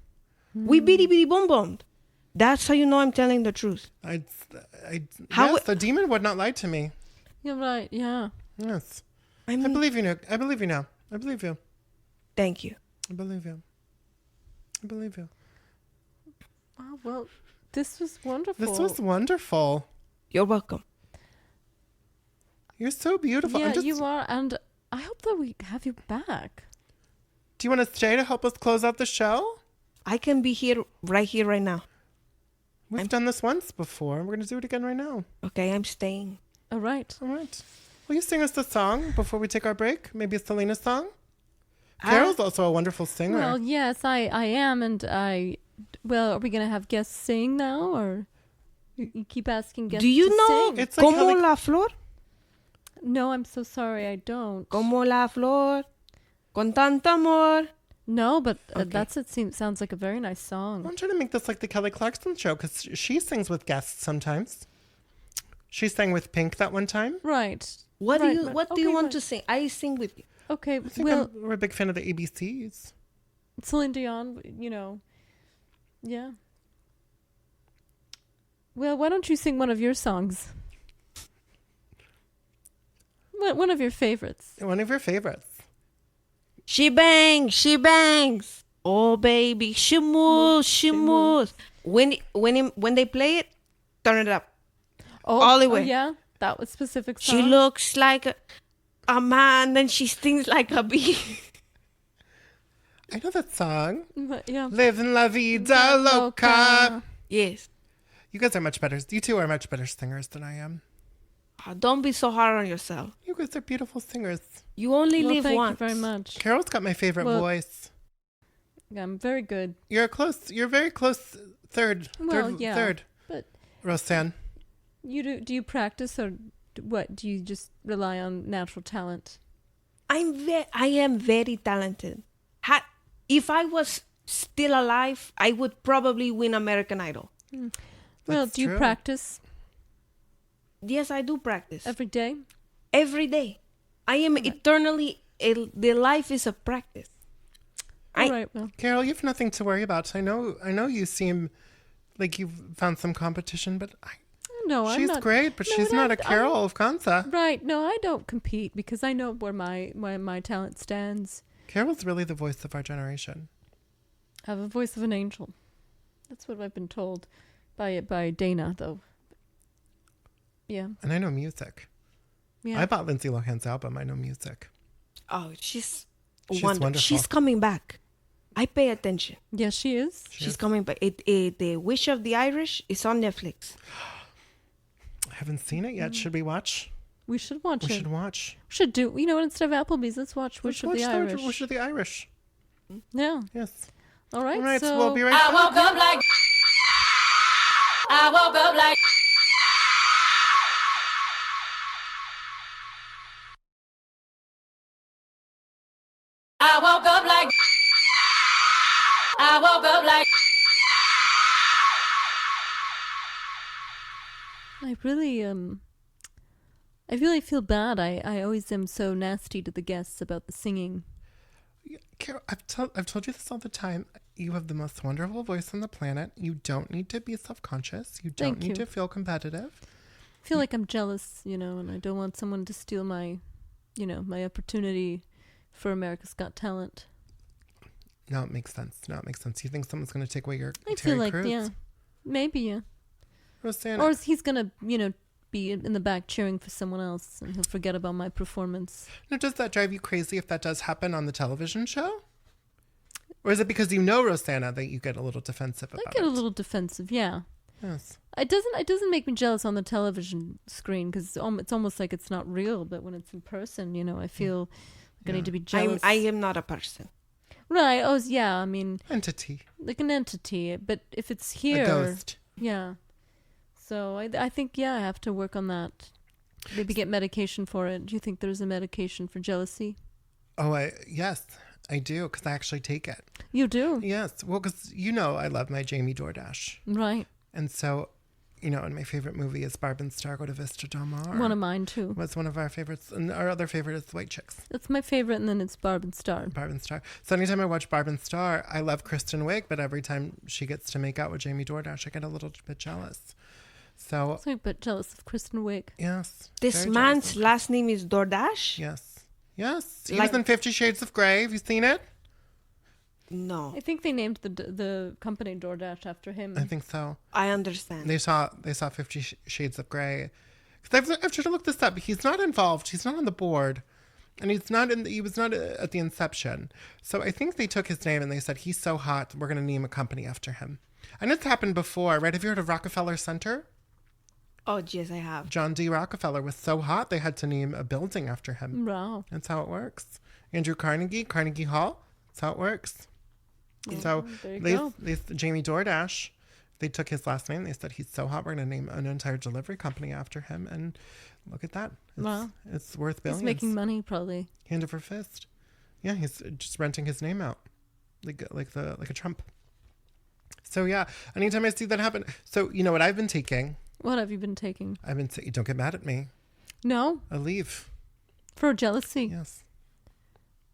We bitty bitty boom boomed. That's how you know I'm telling the truth. Yes, the demon would not lie to me. You're right, yeah. Yes. I I mean, believe you now. I believe you now. I believe you. thank you. I believe you. I believe you. Oh, well, this was wonderful. This was wonderful. You're welcome. You're so beautiful. Yeah, you are, and I hope that we have you back. Do you want to stay to help us close out the show? I can be here, right now. We've done this once before. We're going to do it again right now. Okay, I'm staying. All right. All right. Will you sing us a song before we take our break? Maybe a Selena song? Carol's also a wonderful singer. Well, yes, I am, and well, are we going to have guests sing now, or you keep asking guests Do you to know sing? It's like Como how, like- la flor? No, I'm so sorry, I don't. Como la flor, con tanto amor. No, but Okay. sounds like a very nice song. I'm trying to make this like the Kelly Clarkson show because she sings with guests sometimes. She sang with Pink that one time. Right. What Right, do you right. What do you Okay, want right. to sing? I sing with you. Okay, I think well, we're a big fan of the ABCs. Celine Dion, yeah. Well, why don't you sing one of your songs? One of your favorites. One of your favorites. She bangs. Oh baby, she moves. When they play it, turn it up. All the way. Yeah, that was specific song. She looks like a man, then she stings like a bee. I know that song. But, yeah. Living la vida loca. Yes. You guys are much better. You two are much better singers than I am. Don't be so hard on yourself. You guys are beautiful singers. You only Well, live thank once. you very much. Carol's got my favorite Well- voice. I'm very good. You're very close third. Well, third, yeah. third. But Roseanne. do you practice, or what? Do you just rely on natural talent? I am very talented. If I was still alive, I would probably win American Idol. Well, That's do you true. practice Yes, I do practice. every day? every day. I am eternally. The life is a practice. All right. Well, Carol, you have nothing to worry about. I know you seem like you've found some competition, but no, I'm she's not. great, but No, she's not a Carol of Kansa. Right. No, I don't compete because I know where my talent stands. Carol's really the voice of our generation. I have a voice of an angel. That's what I've been told by Dana, though. Yeah. And I know music. Yeah. I bought Lindsay Lohan's album. I know music. Oh, she's wonderful. She's coming back. I pay attention. Yes, she is. She's coming back. The Wish of the Irish is on Netflix. I haven't seen it yet. Should we watch? We should watch We it. should watch. We should do. You know what? Instead of Applebee's, let's watch Wish of the Irish. Wish of the Irish. Yeah. Yes. All right. All right, so So we'll be right I back. woke up like. I woke up like. I woke up like. I woke up like. I really feel bad. I always am so nasty to the guests about the singing. Carol, I've told you this all the time. You have the most wonderful voice on the planet. You don't need to be self-conscious. You don't Thank need you. to feel competitive. I feel like I'm jealous, and I don't want someone to steal my opportunity for America's Got Talent. No, it makes sense. You think someone's going to take away your I Terry feel like, Crews? yeah, maybe, yeah. Rosanna. Or he's gonna, be in the back cheering for someone else, and he'll forget about my performance. Now, does that drive you crazy if that does happen on the television show? Or is it because you know Rosanna that you get a little defensive about it? I get a little defensive, yeah. Yes. It doesn't make me jealous on the television screen because it's almost like it's not real. But when it's in person, I feel like I need to be jealous. I am not a person. Right. Oh, yeah. I mean, Entity. like an entity. But if it's A here, ghost. yeah. So I think I have to work on that. Maybe get medication for it. Do you think there's a medication for jealousy? Oh, yes, I do, because I actually take it. You do, Yes. Well, because I love my Jamie DoorDash. right? And so, and my favorite movie is Barb and Star Go to Vista Del Mar. One of mine too. Was one of our favorites. And our other favorite is The White Chicks. That's my favorite, and then it's Barb and Star. Barb and Star. So anytime I watch Barb and Star, I love Kristen Wiig, but every time she gets to make out with Jamie DoorDash, I get a little bit jealous. So, I'm a bit jealous of Kristen Wiig. yes. This very man's jealous. last name is DoorDash? Yes. Yes. He Like- was in 50 Shades of Grey. Have you seen it? No, I think they named the company DoorDash after him. I think so. I understand. They saw 50 Shades of Grey. Because I've tried to look this up. He's not involved. He's not on the board. And he was not at the inception. So I think they took his name and they said, he's so hot, we're going to name a company after him. And it's happened before, right? Have you heard of Rockefeller Center? Oh, yes, I have. John D. Rockefeller was so hot, they had to name a building after him. Wow. That's how it works. Andrew Carnegie Hall. That's how it works. So there you go. Jamie DoorDash, they took his last name. They said, he's so hot, we're going to name an entire delivery company after him. And look at that. Wow. It's worth billions. He's making money, probably. Hand over fist. Yeah, he's just renting his name out, like a Trump. So yeah, anytime I see that happen. So you know what I've been taking? What have you been taking? I've been don't get mad at me. No, Aleve. for jealousy. Yes,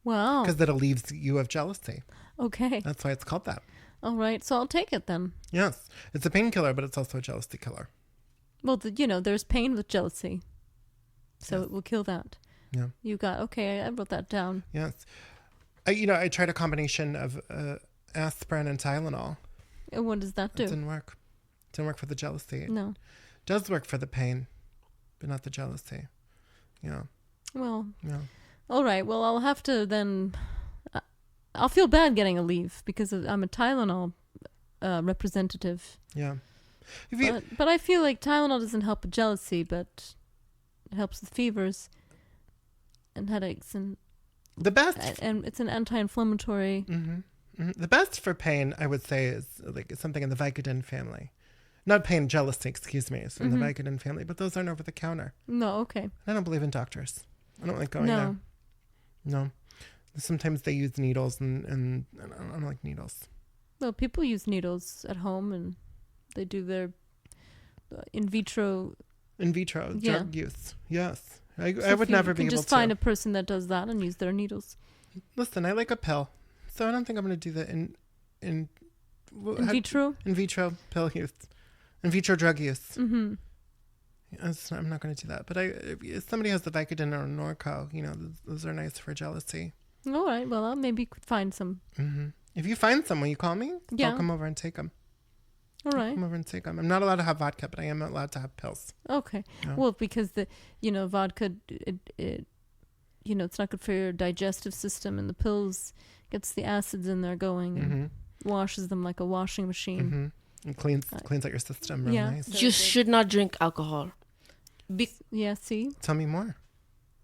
Wow. because that alleviates you of jealousy. Okay. That's why it's called that. All right. So I'll take it then. Yes, it's a painkiller, but it's also a jealousy killer. Well, there's pain with jealousy, so Yeah. it will kill that. Yeah. You got okay. I wrote that down. Yes, I tried a combination of aspirin and Tylenol. And what does that It do? didn't work. Didn't work for the jealousy. It No. does work for the pain, but not the jealousy. Yeah. Well. Yeah. All right. Well, I'll have to then. I'll feel bad getting a leave because I'm a Tylenol representative. Yeah. If you, But I feel like Tylenol doesn't help with jealousy, but it helps with fevers and headaches, and it's an anti-inflammatory. Mm-hmm. The best for pain, I would say, is like something in the Vicodin family. Not pain, jealousy, excuse me. It's in the Vicodin family, but those aren't over the counter. No, okay. I don't believe in doctors. I don't like going there. No. Sometimes they use needles, and I don't like needles. Well, people use needles at home, and they do their in vitro. In vitro Yeah. drug use. Yes. I would never be able to. Just find a person that does that and use their needles. Listen, I like a pill, so I don't think I'm going to do that in vitro? In vitro pill use. In vitro drug use. Mm-hmm. I'm not going to do that. But if somebody has the Vicodin or Norco, those are nice for jealousy. All right. Well, I'll maybe find some. Mm-hmm. If you find some, will you call me? Yeah. I'll come over and take them. All right. Come over and take them. I'm not allowed to have vodka, but I am allowed to have pills. Okay. No. Well, because vodka, it's not good for your digestive system, and the pills gets the acids in there going and washes them like a washing machine. Mm-hmm. It cleans out your system real nice. You should not drink alcohol. See? Tell me more.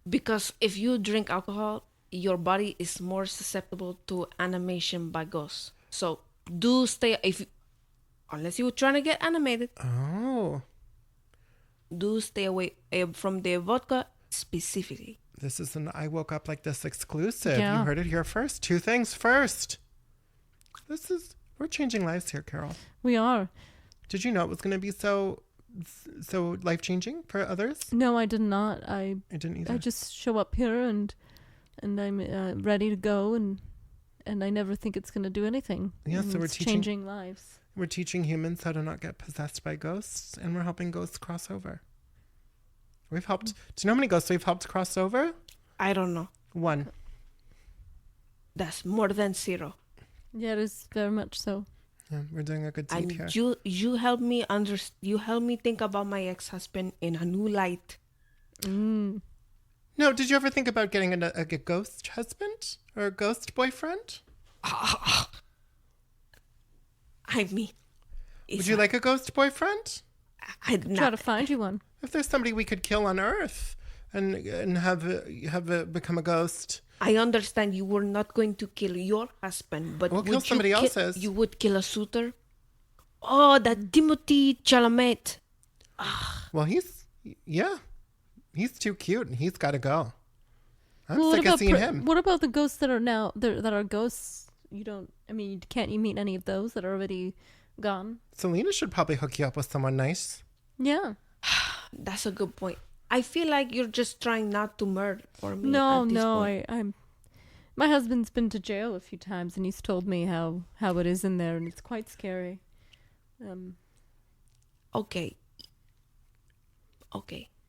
Because if you drink alcohol, your body is more susceptible to animation by ghosts. So do stay, unless you're trying to get animated. Oh. Do stay away from the vodka specifically. This is an I Woke Up Like This exclusive. Yeah. You heard it here first. 2 things first. We're changing lives here, Carol. We are. Did you know it was going to be so life-changing for others? No, I did not. I didn't either. I just show up here and I'm ready to go, and I never think it's going to do anything. Yeah, so we're changing lives. We're teaching humans how to not get possessed by ghosts, and we're helping ghosts cross over. We've helped. Do you know how many ghosts we've helped cross over? I don't know. 1. That's more than 0. Yeah, it is very much so. Yeah, we're doing a good deed here. You help me you help me think about my ex-husband in a new light. Mm. No, did you ever think about getting a ghost husband or a ghost boyfriend? Would you like a ghost boyfriend? I'd Try to find you one. If there's somebody we could kill on Earth and have become a ghost. I understand you were not going to kill your husband, but we'll kill somebody else's. You would kill a suitor? Oh, that Timothy Chalamet. Well, he's too cute and he's got to go. I'm Well, sick of seeing him. What about the ghosts that are now that are ghosts? Can't you meet any of those that are already gone? Selena should probably hook you up with someone nice. Yeah. That's a good point. I feel like you're just trying not to murder for me. I'm. My husband's been to jail a few times, and he's told me how it is in there, and it's quite scary. Okay.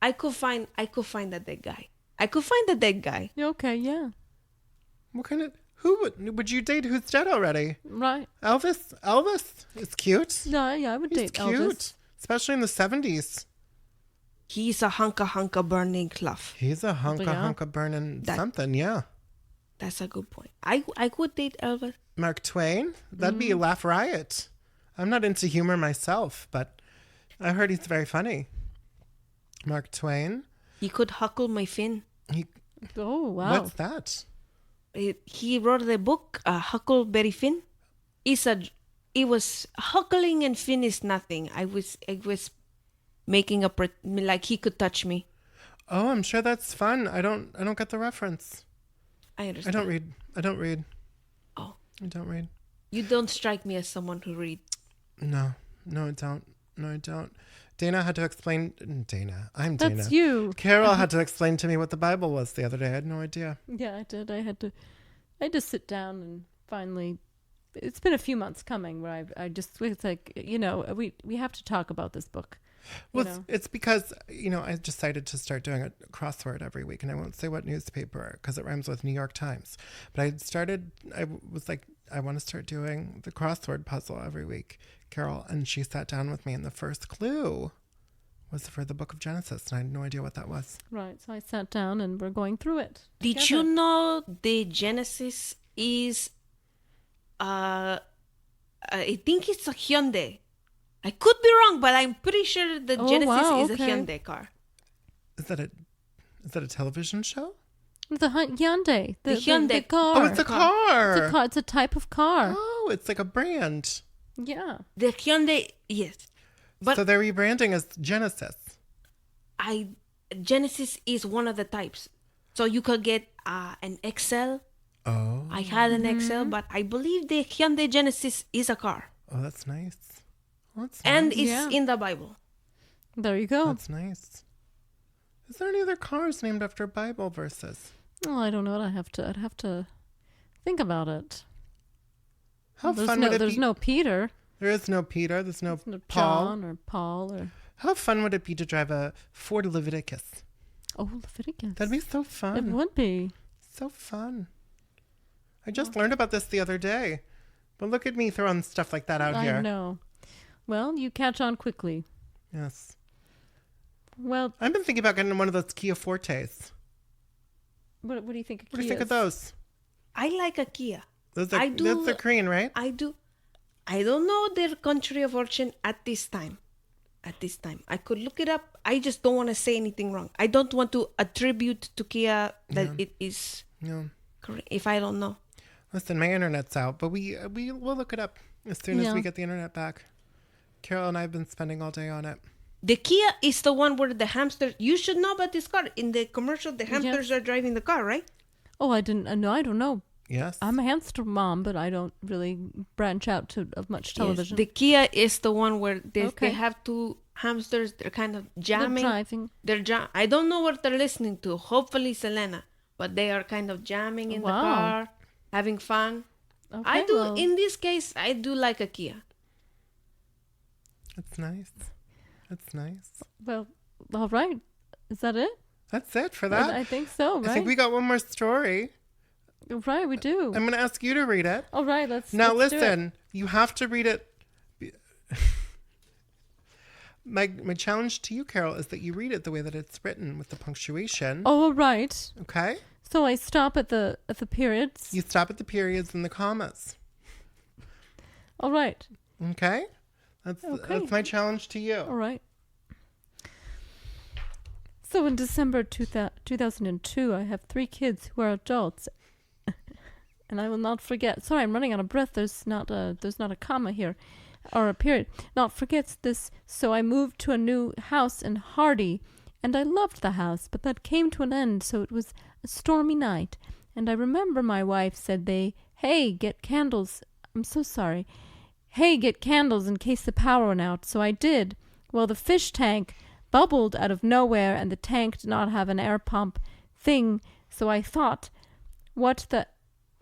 I could find a dead guy. I could find a dead guy. Okay, yeah. What kind of who would you date who's dead already? Right. Elvis is cute. No, yeah, I would He's date cute, Elvis. especially in the 70s. He's a hunka burning cluff. He's a hunka burning something, yeah. That's a good point. I could date Elvis. Mark Twain? That'd be a laugh riot. I'm not into humor myself, but I heard he's very funny. Mark Twain. He could huckle my fin. Oh, wow. What's that? He wrote the book, Huckleberry Finn. It was huckling and fin is nothing. I was making like he could touch me. Oh, I'm sure that's fun. I don't get the reference. I understand. I don't read. Oh. I don't read. You don't strike me as someone who reads. No, I don't. Dana had to explain. Dana. I'm That's Dana. That's you. Carol had to explain to me what the Bible was the other day. I had no idea. Yeah, I did. I had to sit down and finally. It's been a few months coming where it's like, we have to talk about this book. Well, it's because, I decided to start doing a crossword every week, and I won't say what newspaper because it rhymes with New York Times. But I was like, I want to start doing the crossword puzzle every week, Carol. And she sat down with me, and the first clue was for the book of Genesis, and I had no idea what that was. Right. So I sat down and we're going through it. Did together. you know the Genesis is, I think it's a Hyundai. I could be wrong, but I'm pretty sure the Genesis is a Hyundai car. Is that a television show? The Hyundai. The Hyundai. The car. Oh, it's a car. It's a type of car. Oh, it's like a brand. Yeah. The Hyundai, yes. But so they're rebranding as Genesis. Genesis is one of the types. So you could get an XL. Oh. I had an XL, but I believe the Hyundai Genesis is a car. Oh, that's nice. And it's in the Bible. There you go. That's nice. Is there any other cars named after Bible verses? Oh, I don't know. I'd have to think about it. How fun would it be? There's no Peter. There is no Peter. There's no Paul. John or Paul or. How fun would it be to drive a Ford Leviticus? Oh, Leviticus. That'd be so fun. It would be. So fun. I just learned about this the other day. But look at me throwing stuff like that out here. I know. Well, you catch on quickly. Yes. Well, I've been thinking about getting one of those Kia Fortes. what do you think of What do you think of those? I like a Kia. Those are Korean, right? I do. I don't know their country of origin at this time. I could look it up. I just don't want to say anything wrong. I don't want to attribute to Kia that it is correct if I don't know. Listen, my internet's out, but we'll look it up as soon as we get the internet back. Carol and I have been spending all day on it. The Kia is the one where the hamsters. You should know about this car. In the commercial, the hamsters are driving the car, right? Oh, I didn't. No, I don't know. Yes. I'm a hamster mom, but I don't really branch out to much television. Yes. The Kia is the one where they have two hamsters. They're kind of jamming. They're driving. I don't know what they're listening to. Hopefully Selena. But they are kind of jamming in the car, having fun. Okay, in this case, I do like a Kia. That's nice. That's nice. Well, all right. Is that it? That's it for that. I think so, right? I think we got one more story. Right, we do. I'm going to ask you to read it. All right, let's do listen, you have to read it. My challenge to you, Carol, is that you read it the way that it's written with the punctuation. Oh, all right. Okay? So I stop at the periods. You stop at the periods and the commas. All right. Okay? That's my challenge to you. All right. So in December 2002, I have 3 kids who are adults. And I will not forget. Sorry, I'm running out of breath. There's not a comma here, or a period. Not forgets this. So I moved to a new house in Hardy, and I loved the house, but that came to an end. So it was a stormy night, and I remember my wife said, "Hey, get candles." I'm so sorry. "Hey, get candles in case the power went out." So I did. Well, the fish tank bubbled out of nowhere, and the tank did not have an air pump thing. So I thought, what the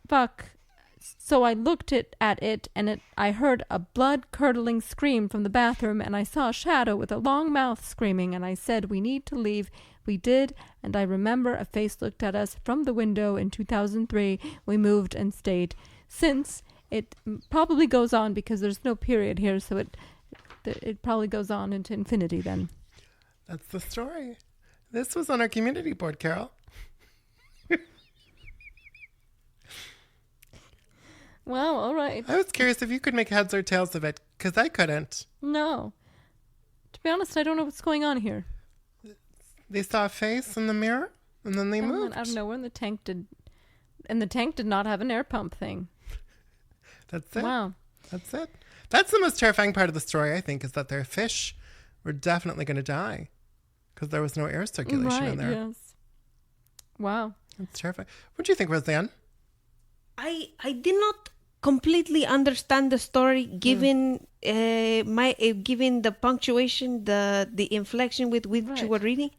fuck? So I looked at it, and I heard a blood-curdling scream from the bathroom, and I saw a shadow with a long mouth screaming, and I said, "We need to leave." We did, and I remember a face looked at us from the window in 2003. We moved and stayed. Since it probably goes on because there's no period here, so it probably goes on into infinity then. That's the story. This was on our community board, Carol. Wow, all right. I was curious if you could make heads or tails of it, because I couldn't. No. To be honest, I don't know what's going on here. They saw a face in the mirror, and then they moved. Out of nowhere, and the tank did not have an air pump thing. That's it. Wow. That's it. That's the most terrifying part of the story, I think, is that their fish were definitely going to die because there was no air circulation in there. Yes. Wow. That's terrifying. What do you think, Roseanne? I did not completely understand the story given given the punctuation, the inflection with which you were reading.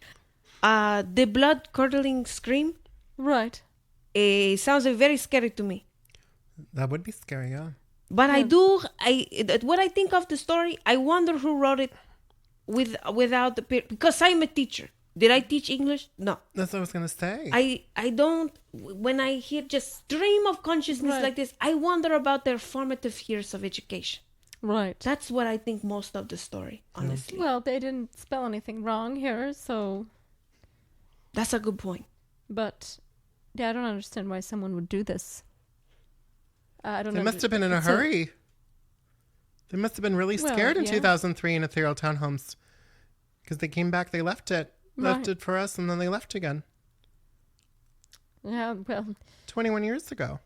The blood curdling scream. Right. It sounds very scary to me. That would be scary, yeah. But what I think of the story, I wonder who wrote it without the period, because I'm a teacher. Did I teach English? No. That's what I was going to say. I don't, when I hear just stream of consciousness like this, I wonder about their formative years of education. Right. That's what I think most of the story, honestly. Well, they didn't spell anything wrong here, so. That's a good point. But, yeah, I don't understand why someone would do this. I don't know. They must have been in a hurry. They must have been really scared in 2003 in ethereal townhomes. Because they came back, they left it. Left it for us, and then they left again. Yeah, well. 21 years ago.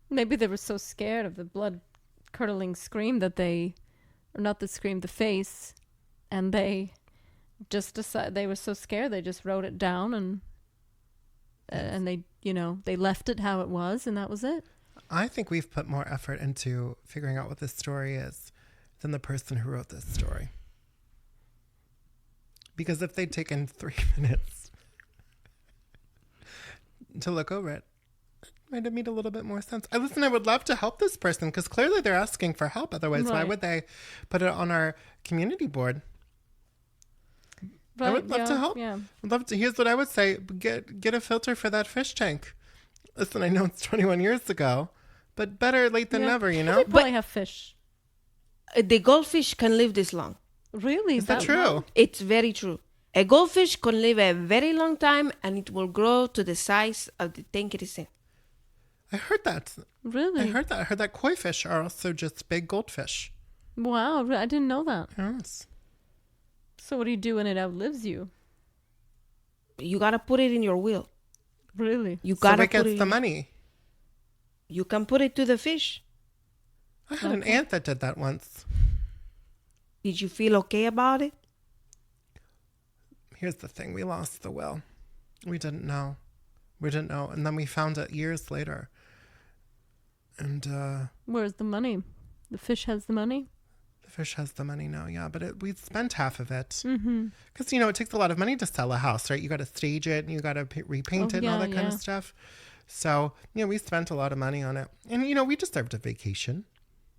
Maybe they were so scared of the blood-curdling scream that they, or not the scream, the face, and they just decided, they were so scared they just wrote it down, and they, they left it how it was, and that was it. I think we've put more effort into figuring out what this story is than the person who wrote this story. Because if they'd taken 3 minutes to look over it. It might have made a little bit more sense. I would love to help this person because clearly they're asking for help. Otherwise, why Right. would they put it on our community board? I Right, would love to help. Yeah. I'd love to. Here's what I would say: get a filter for that fish tank. Listen, I know it's 21 years ago, but better late than Yeah. never. You They know? probably have fish. The goldfish can live this long. Really? Is that true? long? It's very true. A goldfish can live a very long time and it will grow to the size of the tank it is in. I heard that. Really? I heard that koi fish are also just big goldfish. Wow, I didn't know that. Yes. So what do you do when it outlives you? You gotta put it in your will. Really? You So gotta what put gets it. the money? You can put it to the fish. I had an aunt that did that once. Did you feel okay about it? Here's the thing: we lost the will. We didn't know. And then we found it years later. And Where's the money? The fish has the money? the fish has the money now, yeah. But we spent half of it Mm-hmm. because it takes a lot of money to sell a house, right? You got to stage it, and you got to repaint Oh, it, and all yeah, that kind of yeah. stuff. So we spent a lot of money on it, and we deserved a vacation.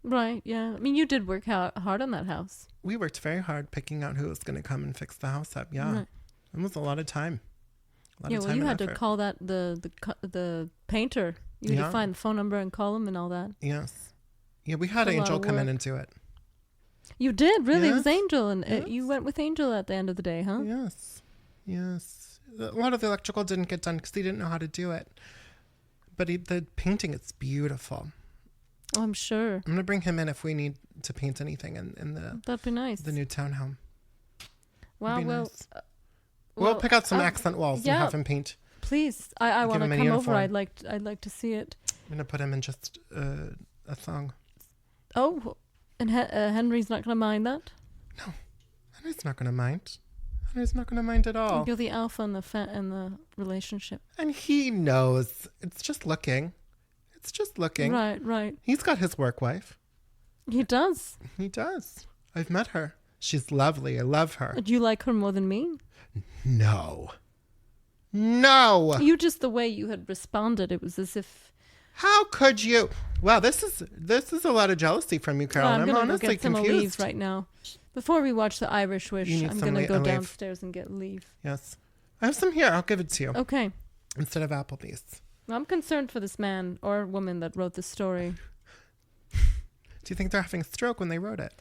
Right, yeah. I mean, you did work hard on that house. We worked very hard picking out who was going to come and fix the house up. Yeah, Right. it was a lot of time. Yeah, well, you had to call that the painter. You had Yeah. to find the phone number and call him and all that. Yes. Yeah, we had It's a lot Angel of come in work. and do it. You did, really. It was Yes. Angel, and Yes. you went with Angel at the end of the day, huh? Yes. A lot of the electrical didn't get done because he didn't know how to do it. But the painting, it's beautiful. Oh, I'm sure. I'm going to bring him in if we need to paint anything in That'd be nice. the new townhome. Wow, be well, nice. We'll pick out some oh, accent walls yeah. and have him paint. please. I Give want to him a come over. uniform. I'd like to see it. I'm going to put him in just a song. Oh, and Henry's not going to mind that? Henry's not going to mind. Henry's not going to mind at all. You're the alpha in the relationship. And he knows. It's just looking. It's just looking. Right. He's got his work wife. He does. He does. I've met her. She's lovely. I love her. Do you like her more than me? No. You just, the way you had responded, it was as if... How could you? Wow, this is a lot of jealousy from you, Carol. I'm I'm going to go honestly get some leave confused. right now. Before we watch The Irish Wish, You need I'm some going to go leave. downstairs and get leave. Yes. I have some here. I'll give it to you Okay. instead of Applebee's. I'm concerned for this man or woman that wrote this story. Do you think they're having a stroke when they wrote it?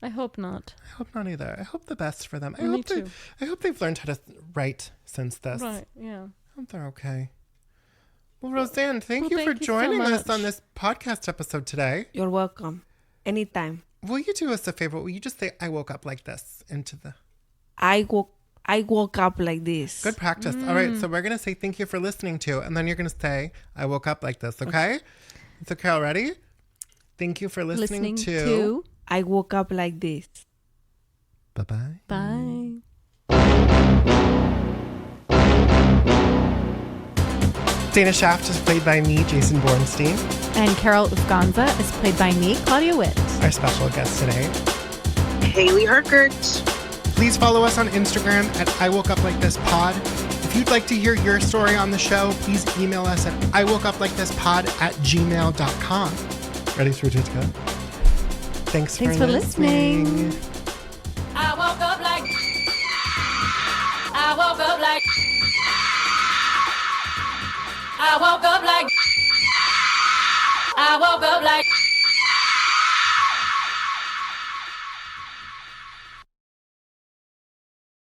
I hope not. I hope not either. I hope the best for them. Me too. I hope they've learned how to write since this. Right, yeah. I hope they're okay. Well, Roseanne, thank Well, you thank for you so joining us much. on this podcast episode today. You're welcome. Anytime. Will you do us a favor? Will you just say, I woke up like this into the... I woke up like this. Good practice. All right, so we're going to say thank you for listening to, and then you're going to say, I woke up like this, okay? So, Carol, ready? Thank you for listening to... I woke up like this. Bye-bye. Bye. Dana Shaft is played by me, Jason Bornstein. And Carol Ufganza is played by me, Claudia Wit. Our special guest today. Haley Herkert. Please follow us on Instagram at I Woke Up Like This Pod. If you'd like to hear your story on the show, please email us at iwokeuplikethispod@gmail.com. Ready for it to go? Thanks for listening. I woke up like. I woke up like. I woke up like. I woke up like.